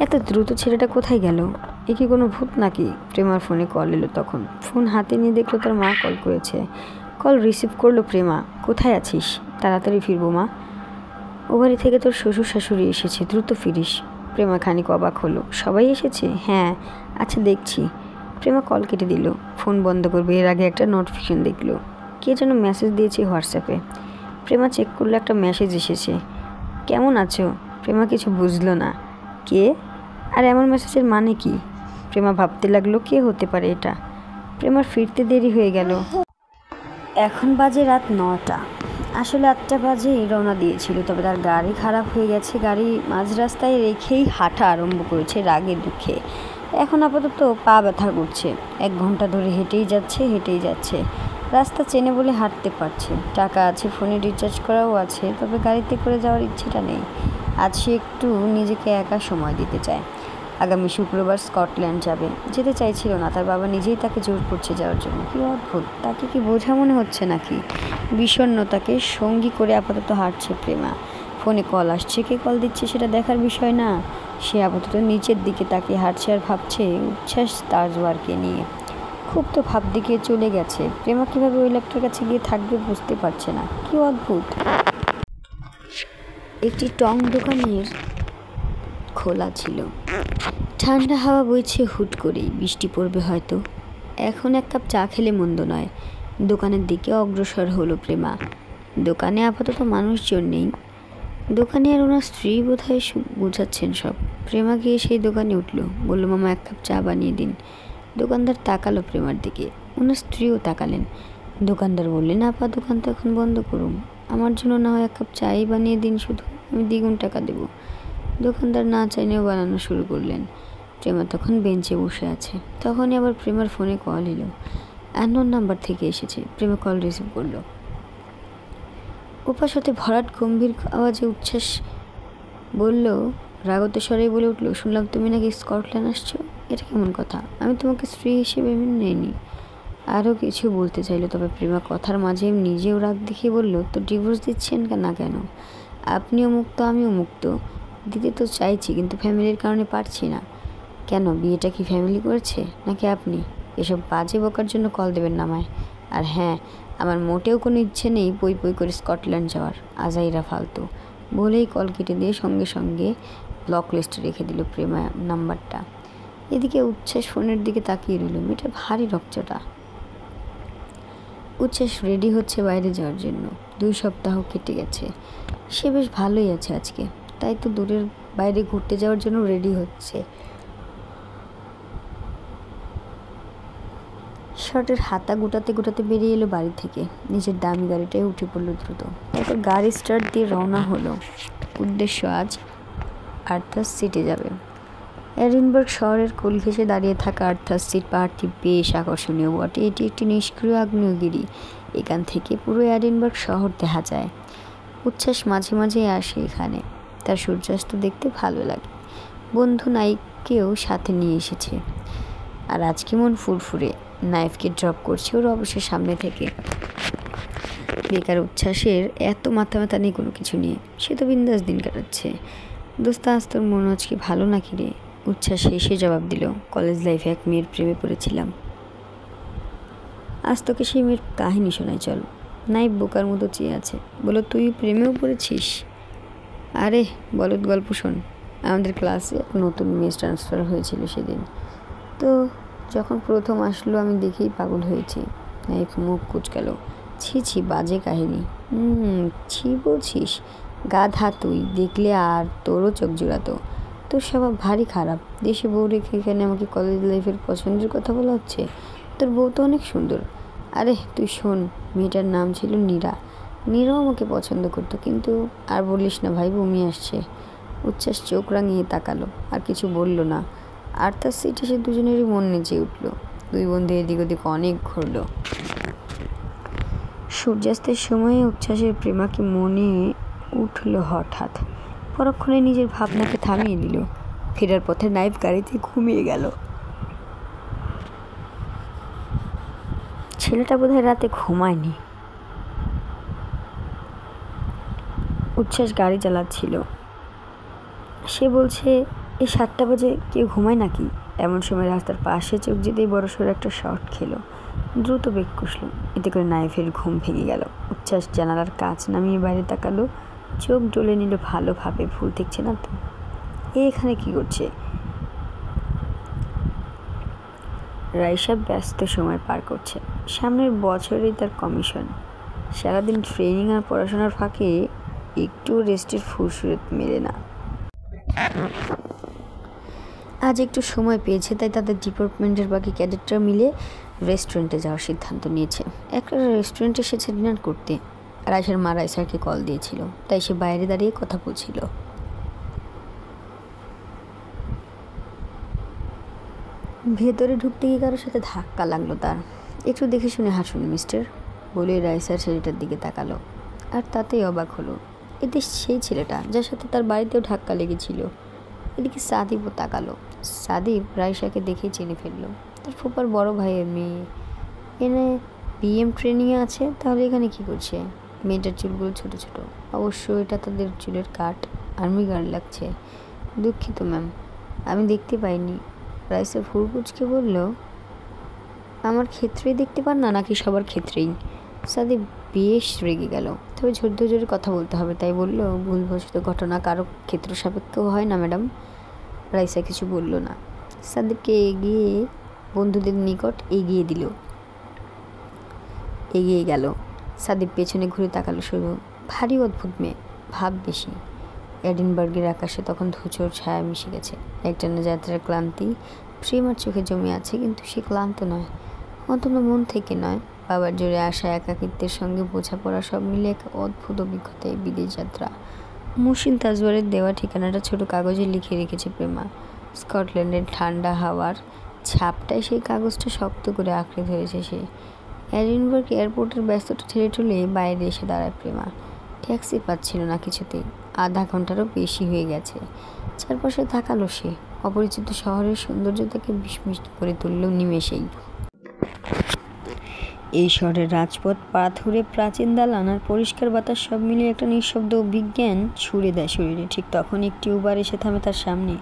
এত দ্রুত ছেলেটা কোথায় গেল? এ কি কোনো ভূত নাকি? প্রেমার ফোনে কল এলো তখন। ফোন হাতে নিয়ে দেখলো তার মা কল করেছে। কল রিসিভ করলো প্রেমা। কোথায় আছিস? তাড়াতাড়ি ফিরবো মা। ও বাড়ি থেকে তোর শ্বশুর শাশুড়ি এসেছে, দ্রুত ফিরিস। প্রেমা খানিক অবাক হলো। সবাই এসেছে? হ্যাঁ। আচ্ছা দেখছি। প্রেমা কল কেটে দিল। ফোন বন্ধ করবে এর আগে একটা নোটিফিকেশন দেখলো। কে যেন মেসেজ দিয়েছে হোয়াটসঅ্যাপে। প্রেমা চেক করলো, একটা মেসেজ এসেছে। কেমন আছো? প্রেমা কিছু বুঝলো না। কে? আর এমন মেসেজের মানে কি? প্রেমা ভাবতে লাগলো কে হতে পারে এটা। প্রেমার ফিরতে দেরি হয়ে গেল। এখন বাজে রাত 9টা। আসলে 8টা বাজে রওনা দিয়েছিল, তবে তার গাড়ি খারাপ হয়ে গেছে। গাড়ি মাঝ রাস্তায় রেখেই হাঁটা আরম্ভ করেছে রাগে দুঃখে। এখন আপাতত পা ব্যথা করছে। 1 ঘন্টা ধরে হেঁটেই যাচ্ছে। রাস্তা চেনে বলে হাঁটতে পারছে। টাকা আছে, ফোনে রিচার্জ করাও আছে, তবে গাড়িতে করে যাওয়ার ইচ্ছেটা নেই। আজ সে একটু নিজেকে একা সময় দিতে চায়। আগামী শুক্রবার স্কটল্যান্ড যাবে। যেতে চাইছিল না, তার বাবা নিজেই তাকে জোর করছে যাওয়ার জন্য। কি অদ্ভুত, তাকে কি বোঝা মনে হচ্ছে নাকি? বিষণ্ণতাকে সঙ্গী করে আপাতত হাঁটছে প্রেমা। ফোনে কল আসছে, কে কল দিচ্ছে সেটা দেখার বিষয় না। সে আপাতত নিচের দিকে তাকিয়ে হাঁটছে আর ভাবছে উচ্ছ্বাস তাজওয়ারকে নিয়ে। খুব তো ভাব দিকে চলে গেছে। প্রেমা কীভাবে ওই লোকটার কাছে গিয়ে থাকবে বুঝতে পারছে না। কি অদ্ভুত। একটি টং দোকানের খোলা ছিল। ঠান্ডা হাওয়া বইছে হুট করেই। বৃষ্টি পড়বে হয়তো। এখন 1 কাপ চা খেলে মন্দ নয়। দোকানের দিকে অগ্রসর হলো প্রেমা। দোকানে আপাতত মানুষজন নেই। দোকানে আর ওনার স্ত্রী বোধহয় বুঝাচ্ছেন সব। প্রেমা গিয়ে সেই দোকানে উঠল, বলল মামা 1 কাপ চা বানিয়ে দিন। দোকানদার তাকালো প্রেমার দিকে। ওনার স্ত্রীও তাকালেন। দোকানদার বললেন, আপা দোকান তো এখন বন্ধ করুন, আমার জন্য না হয় 1 কাপ চাই বানিয়ে দিন, শুধু আমি দ্বিগুণ টাকা দেব। দোকানদার না চাইলেও বানানো শুরু করলেন। প্রেমা তখন বেঞ্চে বসে আছে। তখনই আবার প্রেমার ফোনে কল এলো। অ্যাননোন নাম্বার থেকে এসেছে। প্রেমা কল রিসিভ করলো। উপাস হতে ভরাট গম্ভীর আওয়াজে উচ্ছ্বাস বলল, রাগত স্বরেই বলে উঠল, শুনলাম তুমি নাকি স্কটল্যান্ড আসছো। এটা কেমন কথা? আমি তোমাকে স্ত্রী হিসেবে মেনে নেইনি। আরও কিছু বলতে চাইলো, তবে প্রেমা কথার মাঝে নিজেও রাগ দেখিয়ে বলল, তো ডিভোর্স দিচ্ছেন না কেন? আপনিও মুক্ত, আমিও মুক্ত। দিতে তো চাইছি, কিন্তু ফ্যামিলির কারণে পারছি না। কেন, বিয়েটা কি ফ্যামিলি করেছে নাকি আপনি? এসব বাজে বকার জন্য কল দেবেন না আমায়। আর হ্যাঁ, আমার মোটেও কোনো ইচ্ছে নেই পই পই করে স্কটল্যান্ড যাওয়ার। আজাইরা ফালতু। বলেই কল কেটে দিয়ে সঙ্গে সঙ্গে ব্লক লিস্টে রেখে দিল প্রেমা নাম্বারটা। এদিকে উচ্ছ্বাস ফোনের দিকে তাকিয়ে রইল। মেয়েটা ভারী রকচটা। উচ্ছ্বাস রেডি হচ্ছে বাইরে যাওয়ার জন্য। 2 সপ্তাহ কেটে গেছে। সে বেশ ভালোই আছে আজকে। তাই তো দূরের বাইরে ঘুরতে যাওয়ার জন্য রেডি হচ্ছে। শার্টের হাতা গোটাতে গোটাতে বেরিয়ে এলো বাড়ি থেকে। নিজের দামি গাড়িটায় উঠে পড়লো দ্রুত। তারপর গাড়ি স্টার্ট দিয়ে রওনা হলো। উদ্দেশ্য আজ আর্থার সিটে যাবে। এডিনবার্গ শহরের কোল ঘেঁষে দাঁড়িয়ে থাকা আর্থার সিট পাহাড়টি বেশ আকর্ষণীয় বটে। এটি একটি নিষ্ক্রিয় আগ্নেয়গিরি। এখান থেকে পুরো এডিনবার্গ শহর দেখা যায়। উচ্ছ্বাস মাঝে মাঝে আসে এখানে। তার সূর্যাস্ত দেখতে ভালো লাগে। বন্ধু নাইককেও সাথে নিয়ে এসেছে। আর আজকে মন ফুরফুরে। নাইফকে ড্রপ করছে ওর অবশ্যই সামনে থেকে। বেকার উচ্ছ্বাসের এত মাথা ব্যথা নেই কোনো কিছু নিয়ে। সে তো বিন্দাস দিন কাটাচ্ছে। দোস্ত, আজ তোর মন আজকে ভালো নাকি রে? উচ্ছ্বাস হেসে জবাব দিল, কলেজ লাইফে এক মেয়ের প্রেমে পড়েছিলাম। আজ তোকে সেই মেয়ের কাহিনী শোনাই, চল। নাইফ বোকার মতো চেয়ে আছে। বলো, তুই প্রেমেও পড়েছিস? আরে বলদ গল্প শোন। আমাদের ক্লাসে নতুন মেস ট্রান্সফার হয়েছিল সেদিন। তো যখন প্রথম আসলো আমি দেখেই পাগল হয়েছি। নাইফ মুখ কুচকালো। ছি ছি, বাজে কাহিনী। ছি বলছিস? গাধা তুই, দেখলে আর তোরও চোখ জোড়াতো। তোর স্বভাব ভারী খারাপ। দেশে বউ রেখে এখানে আমাকে কলেজ লাইফের পছন্দের কথা বলা হচ্ছে। তোর বউ তো অনেক সুন্দর। আরে তুই শোন, মেয়েটার নাম ছিল নীরা। নীরাও আমাকে পছন্দ করতো, কিন্তু আর বলিস না ভাই, বমি আসছে। উচ্ছ্বাস চোখ রাঙিয়ে তাকালো, আর কিছু বলল না। আর তার সিটে সে দুজনেরই মন নেচে উঠল। 2 বন্ধু এদিক ওদিক অনেক ঘুরল। সূর্যাস্তের সময়ে উচ্ছ্বাসের প্রেমাকে মনে উঠল হঠাৎ। পরক্ষণে নিজের ভাবনাকে থামিয়ে দিল। ফেরার পথে নাইফ গাড়িতে ঘুমিয়ে গেল। ছেলেটা বোধহয় রাতে ঘুমায়নি। উচ্ছ্বাস গাড়ি চালাচ্ছিল। সে বলছে, এই 7টা বাজে কেউ ঘুমায় নাকি? এমন সময় রাস্তার পাশে চোখ যেতেই বড়সড় একটা শট খেলো। দ্রুত বেগ কষল। এতে করে নাইফের ঘুম ভেঙে গেল। উচ্ছ্বাস জানালার কাঁচ নামিয়ে বাইরে তাকালো, চোখ ডলে নিল ভালোভাবে। ভুল দেখছে না তো? এখানে কি করছে? রাইসা ব্যস্ত সময় পার করছে। সামনের বছরেই তার কমিশন। সারাদিন ট্রেনিং আর পড়াশোনার ফাঁকে একটু রেস্টের ফুরসত মেলে না। আজ একটু সময় পেয়েছে, তাই তাদের ডিপার্টমেন্টের বাকি ক্যাডেটরা মিলে রেস্টুরেন্টে যাওয়ার সিদ্ধান্ত নিয়েছে। একটা রেস্টুরেন্টে এসেছে ডিনার করতে। রাইসার মা রাইসারকে কল দিয়েছিল, তাই সে বাইরে দাঁড়িয়ে কথা বলছিল। ভেতরে ঢুকতে গিয়ে কারোর সাথে ধাক্কা লাগলো তার। একটু দেখে শুনে হাসুন মিস্টার, বলে রাইসার ছেলেটার দিকে তাকালো। আর তাতেই অবাক হলো, এতে সেই ছেলেটা যার সাথে তার বাড়িতেও ধাক্কা লেগেছিল। এদিকে সাদিবও তাকালো। সাদিব রাইসাকে দেখেই চিনে ফেললো। তার ফুপার বড় ভাইয়ের মেয়ে। এনে বিএম ট্রেনিংয়ে আছে, তাহলে এখানে কি করছে? মেয়েটার চুলগুলো ছোট ছোট। অবশ্য এটা তাদের চুলের কাট। আর্মি গার্ড লাগছে। দুঃখিত ম্যাম, আমি দেখতে পাইনি। রাইসা ফুরকুচকে বলল, আমার ক্ষেত্রেই দেখতে পান না, নাকি সবার ক্ষেত্রেই? সাদিব বেশ রেগে গেল। তবে ঝোর জোরে কথা বলতে হবে, তাই বলল, ভুলবশত ঘটনা কারো ক্ষেত্র সাপেক্ষও হয় না ম্যাডাম। রাইসা কিছু বলল না। সাদিবকে এগিয়ে বন্ধুদের নিকট এগিয়ে গেল। সাদিব পেছনে ঘুরে তাকালো। শুধু ভারী অদ্ভুত মেয়ে, ভাব বেশি। এডিনবার্গের আকাশে তখন ধূসর ছায়া মিশে গেছে। একটানা যাত্রার ক্লান্তি প্রেমার চোখে জমে আছে, কিন্তু সে ক্লান্ত নয়, অন্তত মন থেকে নয়। বাবার জোরে আসা, একাকিত্বের সঙ্গে বোঝাপড়া, সব মিলে এক অদ্ভুত অভিজ্ঞতা এই বিদেশ যাত্রা। মুহসিন তাজওয়ারের দেওয়া ঠিকানাটা ছোট কাগজে লিখে রেখেছে প্রেমা। স্কটল্যান্ডের ঠান্ডা হাওয়ার ছাপটায় সেই কাগজটা শক্ত করে আঁকড়ে ধরেছে সে। এডিনবার্গ এয়ারপোর্টের ব্যস্ততা ঠেলে ঠেলে বাইরে এসে দাঁড়ায় প্রেমা। ট্যাক্সি পাচ্ছিল না কিছুতেই। আধা ঘন্টারও বেশি হয়ে গেছে। চারপাশে তাকালো সে। অপরিচিত শহরের সৌন্দর্য তাকে বিস্মিত করে তুলল নিমেষেই। এই শহরের রাজপথ, পাথুরে প্রাচীন দালান আর পরিষ্কার বাতাস সব মিলিয়ে একটা নিঃশব্দ অভিজ্ঞান ছুড়ে দেয় শরীরে। ঠিক তখন একটি উবার এসে থামে তার সামনে।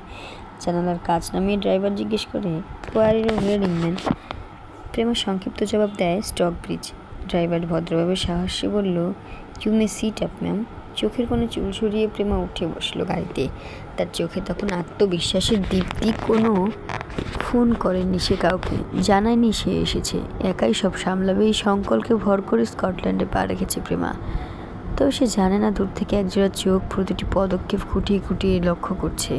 জানালার কাঁচ নামিয়ে ড্রাইভার জিজ্ঞেস করে, where you heading man? Prema সংক্ষিপ্ত জবাব দেয়, স্টক ব্রিজ। ড্রাইভার ভদ্রভাবে সাহসী বলল, you may sit up ma'am. চোখের কোনো চুল সরিয়ে প্রেমা উঠে বসলো গাড়িতে। তার চোখে তখন আত্মবিশ্বাসের দীপ্তি। কোনো ফোন করেনি সে কাউকে, জানায়নি সে এসেছে। একাই সব সামলাবে, এই সংকল্পকে ভর করে স্কটল্যান্ডে পা রেখেছে প্রেমা। তবে সে জানে না, দূর থেকে একজোড়া চোখ প্রতিটি পদক্ষেপ খুঁটিয়ে খুঁটিয়ে লক্ষ্য করছে।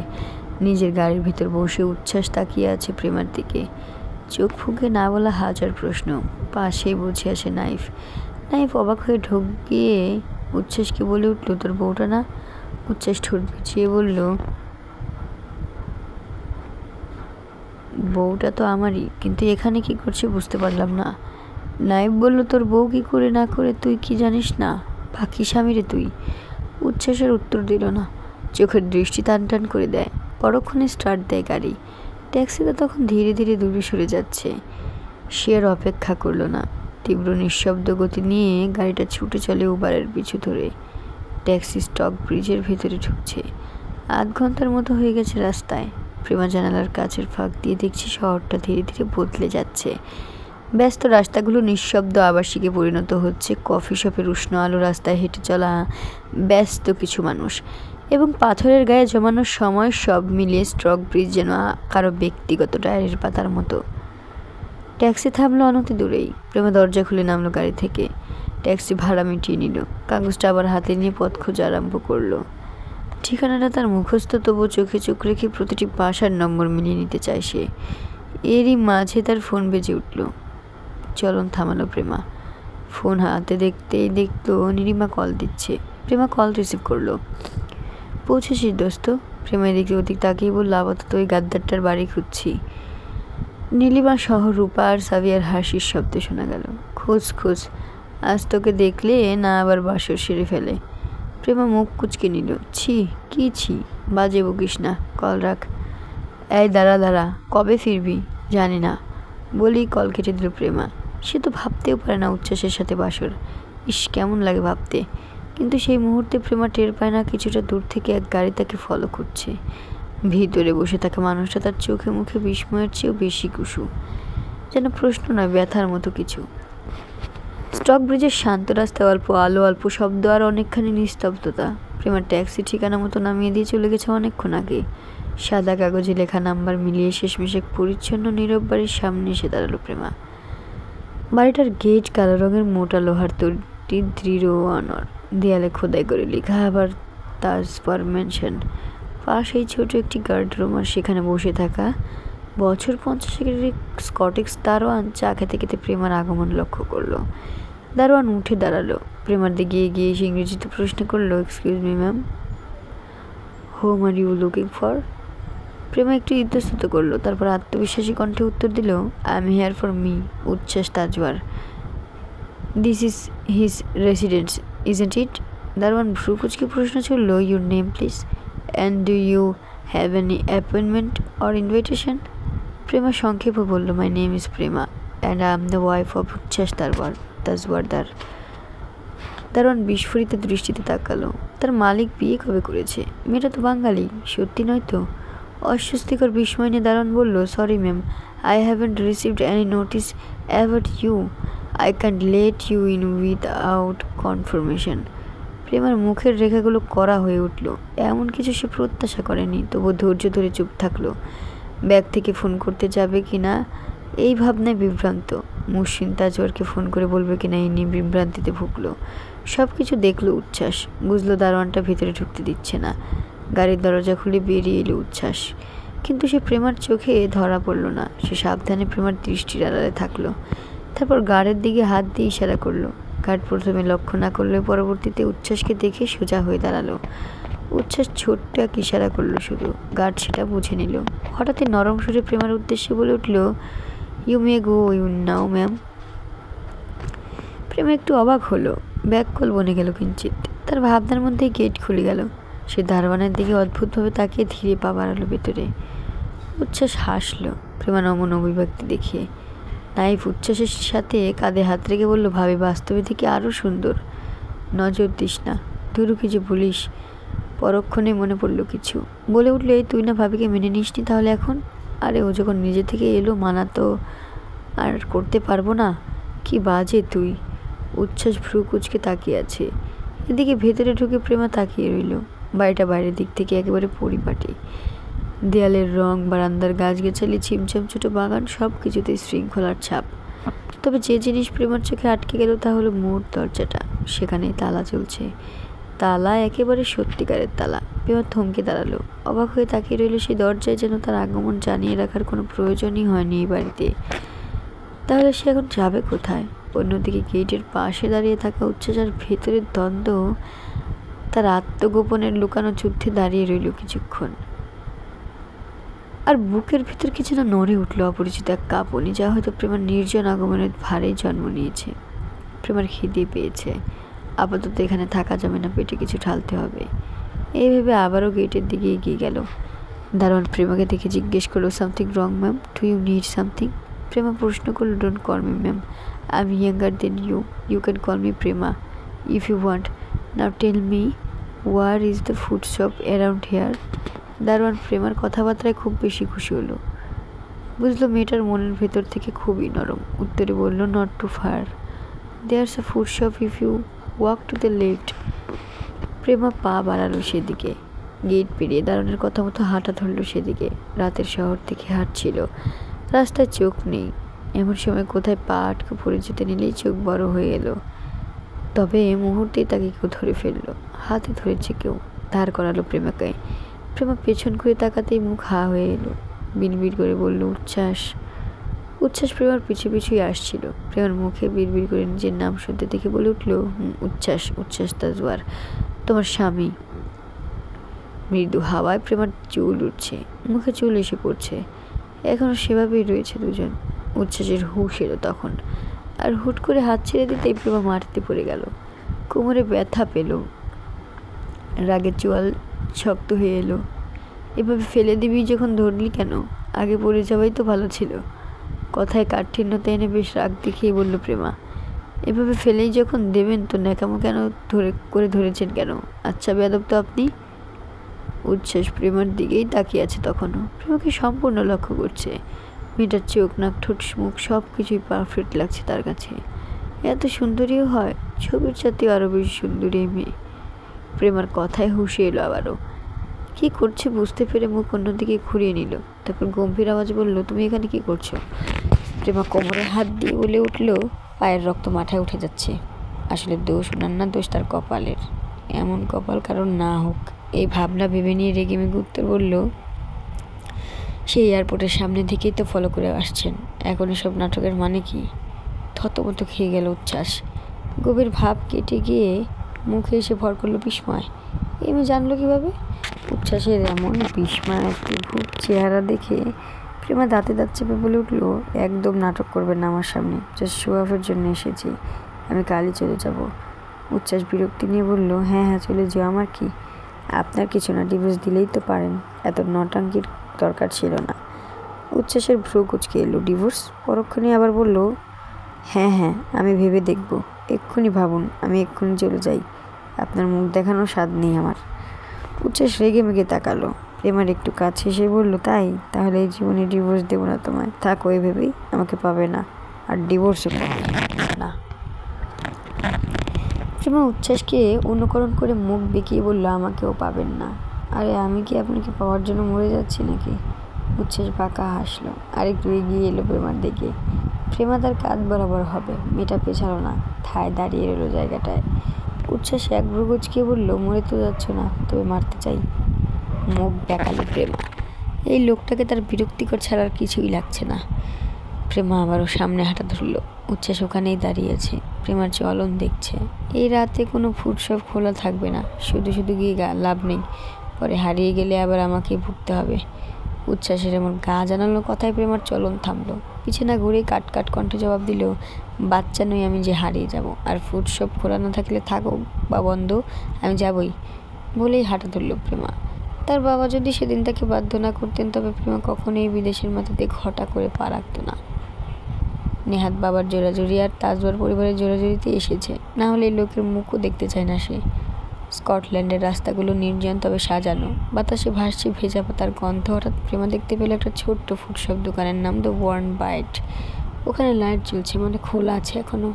নিজের গাড়ির ভিতর বসে উচ্ছ্বাস তাকিয়ে আছে প্রেমার দিকে। চোখ ফুঁকে না বলা হাজার প্রশ্ন। পাশেই বসে আসে নাইফ। নাইফ অবাক হয়ে ঢোক গিয়ে উচ্ছ্বাসকে বলে উঠল, তোর বউটা না? উচ্ছ্বাস ঠোঁট বিছিয়ে বলল, বউটা তো আমারই, কিন্তু এখানে কি করছে বুঝতে পারলাম না। নাইফ বলল, তোর বউ কি করে না করে তুই কি জানিস না? পাখি স্বামীরে তুই। উচ্ছ্বাসের উত্তর দিল না। চোখের দৃষ্টি টান টান করে দেয়। পরক্ষণে স্টার্ট দেয় গাড়ি। ট্যাক্সিটা তখন ধীরে ধীরে দূরে সরে যাচ্ছে। সে আর অপেক্ষা করলো না। তীব্র নিঃশব্দ গতি নিয়ে গাড়িটা ছুটে চলে উবারের পিছু ধরে। ট্যাক্সি স্টক ব্রিজের ভেতরে ঢুকছে। আধ ঘন্টার মতো হয়ে গেছে রাস্তায়। প্রেমা জানালার কাছের ফাঁক দিয়ে দেখছি শহরটা ধীরে ধীরে বদলে যাচ্ছে। ব্যস্ত রাস্তাগুলো নিঃশব্দ আবাসিকে পরিণত হচ্ছে। কফি শপের উষ্ণ আলো, রাস্তায় হেঁটে চলা ব্যস্ত কিছু মানুষ এবং পাথরের গায়ে জমানোর সময়, সব মিলিয়ে স্টক ব্রিজ যেন কারো ব্যক্তিগত ডায়েরির পাতার মতো। ট্যাক্সি থামলো অনতি দূরেই। প্রেমা দরজা খুলে নামলো গাড়ি থেকে। ট্যাক্সি ভাড়া মিটিয়ে নিল। কাগজটা আবার হাতে নিয়ে পথ খোঁজা আরম্ভ করলো। ঠিকানাটা তার মুখস্থ, তবুও চোখে চোখ রেখে প্রতিটি বাসার নম্বর মিলিয়ে নিতে চায় সে। এরই মাঝে তার ফোন বেজে উঠল। চলন থামালো প্রেমা। ফোন হাতে দেখতেই দেখলো নীলিমা কল দিচ্ছে। প্রেমা কল রিসিভ করলো। পৌঁছেছিস দোস্ত? প্রেমা এদিকে ওদিক তাকিয়ে বলল, আপাতত ওই গাদ্দারটার বাড়ি খুঁজছি। নীলিমা সহ রূপা আর সাবিয়ার হাসির শব্দ শোনা গেল। খোঁজ খোঁজ, আজ তোকে দেখলে না আবার বাসর সেরে ফেলে। প্রেমা মুখ কুচকে নিল। ছি, বাজে বকিস না, কল রাখ। এই দাঁড়া, কবে ফিরবি? জানি না বলি কল কেটে দিল প্রেমা। সে তো ভাবতেও পারে না উচ্ছ্বাসের সাথে বাসর। ইস, কেমন লাগে ভাবতে। কিন্তু সেই মুহূর্তে প্রেমা টের পায় না কিছুটা দূর থেকে এক গাড়ি তাকে ফলো করছে। ভিতরে বসে থাকা মানুষটা তার চোখে মুখে বিস্ময়ের চেয়েও বেশি কুশু, যেন প্রশ্ন নয়, ব্যথার মতো কিছু। স্টক ব্রিজের শান্ত রাস্তায় অল্প আলো, অল্প শব্দ আর অনেকখানি নিস্তব্ধতা। প্রেমার ট্যাক্সি ঠিকানা মতো নামিয়ে দিয়ে চলে গেছে অনেকক্ষণ আগে। সাদা কাগজে লেখা নাম্বার মিলিয়ে শেষমেশ এক পরিচ্ছন্ন নীরব বাড়ির সামনে এসে দাঁড়ালো প্রেমা। বাড়িটার গেট কালো রঙের, মোটা লোহার তৈরি, দৃঢ় ও অনর। দেয়ালে খোদাই করে লেখা আবার তাজ পার মেনশন। পাশেই ছোট একটি গার্ডরুম, আর সেখানে বসে থাকা বছর 50-এর স্কটিশ দারোয়ান চা খেতে খেতে প্রেমার আগমন লক্ষ্য করলো। দারোয়ান উঠে দাঁড়ালো, প্রেমার দিকে এগিয়ে এসে ইংরেজিতে প্রশ্ন করলো, excuse me ma'am, whom are you looking for? Prema একটু ইতস্তত করলো, তারপর আত্মবিশ্বাসী কণ্ঠে উত্তর দিল, I am here for Mr, উচ্ছ্বাস Tajwar. This is his residence, isn't it? দারোয়ান ভ্রু কুচকে প্রশ্ন ছুড়ল, your name please, and do you have any appointment or invitation? প্রেমা সংক্ষেপে বলল, my name is Prema and I am the wife of উচ্ছ্বাস তাজওয়ারদার। দারোয়ান বিস্ফোরিত দৃষ্টিতে তাকালো। তার মালিক বিয়ে কবে করেছে? মেয়েটা তো বাঙালি, সত্যি নয় তো? অস্বস্তিকর বিস্ময় নিয়ে দারোয়ান বলল, sorry ma'am, I haven't received any notice about you, I can't let you in without confirmation. প্রেমার মুখের রেখাগুলো কড়া হয়ে উঠল। এমন কিছু সে প্রত্যাশা করেনি, তবু ধৈর্য ধরে চুপ থাকলো। ব্যাগ থেকে ফোন করতে যাবে কি না এই ভাবনায় বিভ্রান্ত। মুহসিন তাজওয়ারকে ফোন করে বলবে কিনা এই নিয়ে বিভ্রান্তিতে ভুগলো। সব কিছু দেখলো উচ্ছ্বাস, বুঝলো দারোয়ানটা ভেতরে ঢুকতে দিচ্ছে না। গাড়ির দরজা খুলে বেরিয়ে এলো উচ্ছ্বাস, কিন্তু সে প্রেমার চোখে ধরা পড়ল না। সে সাবধানে প্রেমার দৃষ্টির আড়ালে থাকলো। তারপর গাড়ির দিকে হাত দিয়ে ইশারা করলো। গার্ড প্রথমে লক্ষ্য না করলে পরবর্তীতে উচ্ছ্বাসকে দেখে সোজা হয়ে দাঁড়ালো। উচ্ছ্বাস ছোট্ট এক ইশারা করলো শুধু, গার্ড সেটা বুঝে নিল। হঠাৎই নরম সুরে প্রেমার উদ্দেশ্যে বলে উঠল, you may go you now ma'am. Prema একটু অবাক হলো, ব্যাককল বনে গেল কিঞ্চিত। তার ভাবনার মধ্যেই গেট খুলে গেল। সে দারোয়ানের দিকে অদ্ভুতভাবে তাকিয়ে ধীরে পা বাড়ালো ভেতরে। উচ্ছ্বাস হাসলো প্রেমা নমন অভিব্যক্তি দেখিয়ে। নাইফ উচ্ছ্বাসের সাথে কাঁধে হাত রেখে বলল, ভাবি বাস্তবে থেকে আরও সুন্দর, নজর দিস না। ধুরু কিছু বলিস? পরক্ষণে মনে পড়ল কিছু, বলে উঠল, এই তুই না ভাবিকে মেনে নিসনি তাহলে এখন? আরে ও যখন নিজে থেকে এলো, মানা তো আর করতে পারবো না। কি বাজে তুই। উচ্ছ্বাস ভ্রু কুচকে তাকিয়ে আছে। এদিকে ভেতরে ঢুকে প্রেমা তাকিয়ে রইল। বাড়িটা বাইরের দিক থেকে একেবারে পরিপাটি। দেয়ালের রং, বারান্দার গাছগাছালি, ছিমছাম ছোট বাগান, সব কিছুতেই শৃঙ্খলার ছাপ। তবে যে জিনিস প্রেমার চোখে আটকে গেল তা হলো মোড় দরজাটা। সেখানেই তালা চলছে। তালা একেবারে সত্যিকারের তালা। প্রেমা থমকে দাঁড়ালো, অবাক হয়ে তাকিয়ে রইল সেই দরজায়, যেন তার আগমন জানিয়ে রাখার কোনো প্রয়োজনই হয়নি এই বাড়িতে। তাহলে সে এখন যাবে কোথায়? অন্যদিকে গেটের পাশে দাঁড়িয়ে থাকা উচ্ছ্বাস আর ভেতরের দ্বন্দ্ব তার আত্মগোপনের লুকানো যুদ্ধে দাঁড়িয়ে রইল কিছুক্ষণ। আর বুকের ভিতর কিছু না নড়ে উঠল অপরিচিত এক কাঁপুনি, যা হয়তো প্রেমার নির্জন আগমনের ভারে জন্ম নিয়েছে। প্রেমার খিদে পেয়েছে, আপাতত এখানে থাকা যাবে না, পেটে কিছু ঢালতে হবে। এই ভেবে আবারও গেটের দিকে এগিয়ে গেল। দারোয়ান প্রেমাকে দেখে জিজ্ঞেস করলো, something wrong ma'am, do you need something? Prema প্রশ্ন করলো, don't call me ma'am, I am younger than you, you can call me Prema if you want. Now tell me, where is the food shop around here? দারোয়ান প্রেমার কথাবার্তায় খুব বেশি খুশি হলো। বুঝলো মেয়েটার মনের ভেতর থেকে খুবই নরম। উত্তরে বলল, not too far, there's a food shop if you walk to the left. Prema পা বাড়ালো সেদিকে। গেট পেরিয়ে দারোয়ানের কথা মতো হাঁটা ধরল সেদিকে। রাতের শহর থেকে হাঁটছিল, রাস্তায় চোখ নেই। এমন সময় কোথায় পা আটকে পড়ে যেতে নিলেই চোখ বড় হয়ে এলো। তবে মুহূর্তেই তাকে কেউ ধরে ফেললো, হাতে ধরেছে কেউ, ধার করালো প্রেমাকে। প্রেমা পেছন করে তাকাতেই মুখ হা হয়ে এলো। বিড়বিড় করে বলল, উচ্ছ্বাস। উচ্ছ্বাস প্রেমার পিছু পিছুই আসছিল। প্রেমার মুখে বিড়বিড় করে নিজের নাম শুনতে দেখে বলে উঠল, উচ্ছ্বাস, উচ্ছ্বাস তাজওয়ার, তোমার স্বামী। মৃদু হাওয়ায় প্রেমার চুল উঠছে, মুখে চুল এসে পড়ছে। এখনও সেভাবেই রয়েছে দুজন। উচ্ছ্বাসের হুঁশ এলো তখন, আর হুট করে হাত ছেড়ে দিতেই প্রেমা মাটিতে পড়ে গেল। কোমরে ব্যথা পেল, রাগের চোয়াল শক্ত হয়ে এলো। এভাবে ফেলে দিবি যখন ধরলি কেন? আগে পড়ে যাওয়াই তো ভালো ছিল। কথায় কাঠিন্যতা এনে বেশ রাগ দেখিয়ে বলল প্রেমা, এভাবে ফেলেই যখন দেবেন তো ন্যাকামো কেন ধরেছেন কেন? আচ্ছা বেয়াদব তো আপনি। উচ্ছ্বাস প্রেমার দিকেই তাকিয়ে আছে তখনও। প্রেমাকে সম্পূর্ণ লক্ষ্য করছে। মেয়েটার চোখ, নাক, ঠোঁট, মুখ সব কিছুই পারফেক্ট লাগছে তার কাছে। এত সুন্দরীও হয়, ছবির সাথেও আরও বেশি সুন্দরী এই মেয়ে। প্রেমার কথায় হুঁশে এলো আবারও। কী করছে বুঝতে পেরে মুখ অন্যদিকে ঘুরিয়ে নিল। তারপর গম্ভীর আওয়াজ বলল, তুমি এখানে কি করছো? প্রেমা কোমরে হাত দিয়ে বলে উঠল, পায়ের রক্ত মাথায় উঠে যাচ্ছে। আসলে দোষ ওনার না, দোষ তার কপালের। এমন কপাল কারণ না হোক। এই ভাবনা ভেবে নিয়ে রেগেমেগে উত্তর বলল, সেই এয়ারপোর্টের সামনে থেকেই তো ফলো করে আসছেন, এখন এসব নাটকের মানে কি? থতমত খেয়ে গেল উচ্ছ্বাস। গভীর ভাব কেটে গিয়ে মুখে এসে ভর করলো বিস্ময়। এমনি জানলো কিভাবে? উচ্ছ্বাসের এমন বিস্ময়াতীভূত চেহারা দেখে প্রেমা দাঁতে দাঁত চেপে বলে উঠল, একদম নাটক করবেন না আমার সামনে, জাস্ট শো অফের জন্য এসেছি, আমি কালই চলে যাব। উচ্ছ্বাস বিরক্তি নিয়ে বলল, হ্যাঁ হ্যাঁ চলে যাও, আমার কি? আপনার কিছু না, ডিভোর্স দিলেই তো পারেন, এত নটাঙ্কির দরকার ছিল না। উচ্ছ্বাসের ভ্রু কুঁচকে এলো, ডিভোর্স? পরক্ষণে আবার বলল, হ্যাঁ হ্যাঁ আমি ভেবে দেখব, এক্ষুনি ভাবুন, আমি এক্ষুনি চলে যাই, আপনার মুখ দেখানোর স্বাদ নেই আমার। উচ্ছ্বাস রেগে মেগে তাকালো। প্রেমার একটু কাছে এসে বলল, তাই? তাহলে এই জীবনে ডিভোর্স দেবো না তোমায়, থাকো ভেবেই আমাকে পাবে না, আর ডিভোর্সও পাবে না। প্রেমা উচ্ছ্বাসকে অনুকরণ করে মুখ বেঁকিয়ে বলল, আমাকেও পাবেন না? আরে আমি কি আপনাকে পাওয়ার জন্য মরে যাচ্ছি নাকি? উচ্ছ্বাস বাঁকা হাসলো, আরেকটু এগিয়ে এলো প্রেমার দিকে। প্রেমা তার কাঁধ বরাবর হবে, মেয়েটা পেছালো না, ঠায় দাঁড়িয়ে রইল জায়গাটায়। উচ্ছ্বাস এক ভ্রু কুঁচকে বলল, মরে তো যাচ্ছ না, তবে মারতে চাই। মুখ বেঁকালো প্রেমা। এই লোকটাকে তার বিরক্তিকর ছাড়ার কিছুই লাগছে না। প্রেমা আবারও সামনে হাঁটা ধরল। উচ্ছ্বাস ওখানেই দাঁড়িয়েছে, প্রেমার চলন দেখছে। এই রাতে কোনো ফুডশপ খোলা থাকবে না, শুধু শুধু গিয়ে লাভ নেই, পরে হারিয়ে গেলে আবার আমাকেই ভুগতে হবে। উচ্ছ্বাসের এমন গা জানালো কথায় প্রেমার চলন থামলো। পিছে না ঘুরেই কাট কাট কণ্ঠে জবাব দিল, বাচ্চা নই আমি যে হারিয়ে যাব, আর ফুডশপ খোলা না থাকলে থাকো বা বন্ধ, আমি যাবই। বলেই হাঁটা ধরল প্রেমা। তার বাবা যদি সেদিন তাকে বাধ্য না করতেন, তবে প্রেমা কখনোই বিদেশের মাটিতে ঘটা করে পা রাখত না। নেহাত বাবার জোরাজুরি আর তাজবার পরিবারের জোরাজুরিতে এসেছে, না হলে এই লোকের মুখও দেখতে চায় না সে। স্কটল্যান্ডের রাস্তাগুলো নির্জন তবে সাজানো, বাতাসে ভাসছে ভেজা পাতার গন্ধ। হঠাৎ প্রেমা দেখতে পেল একটা ছোট্ট ফুডশপ দোকানের নাম দ্য ওয়ার্ন বাইট। ওখানে লাইট জ্বলছে, মানে খোলা আছে এখনো।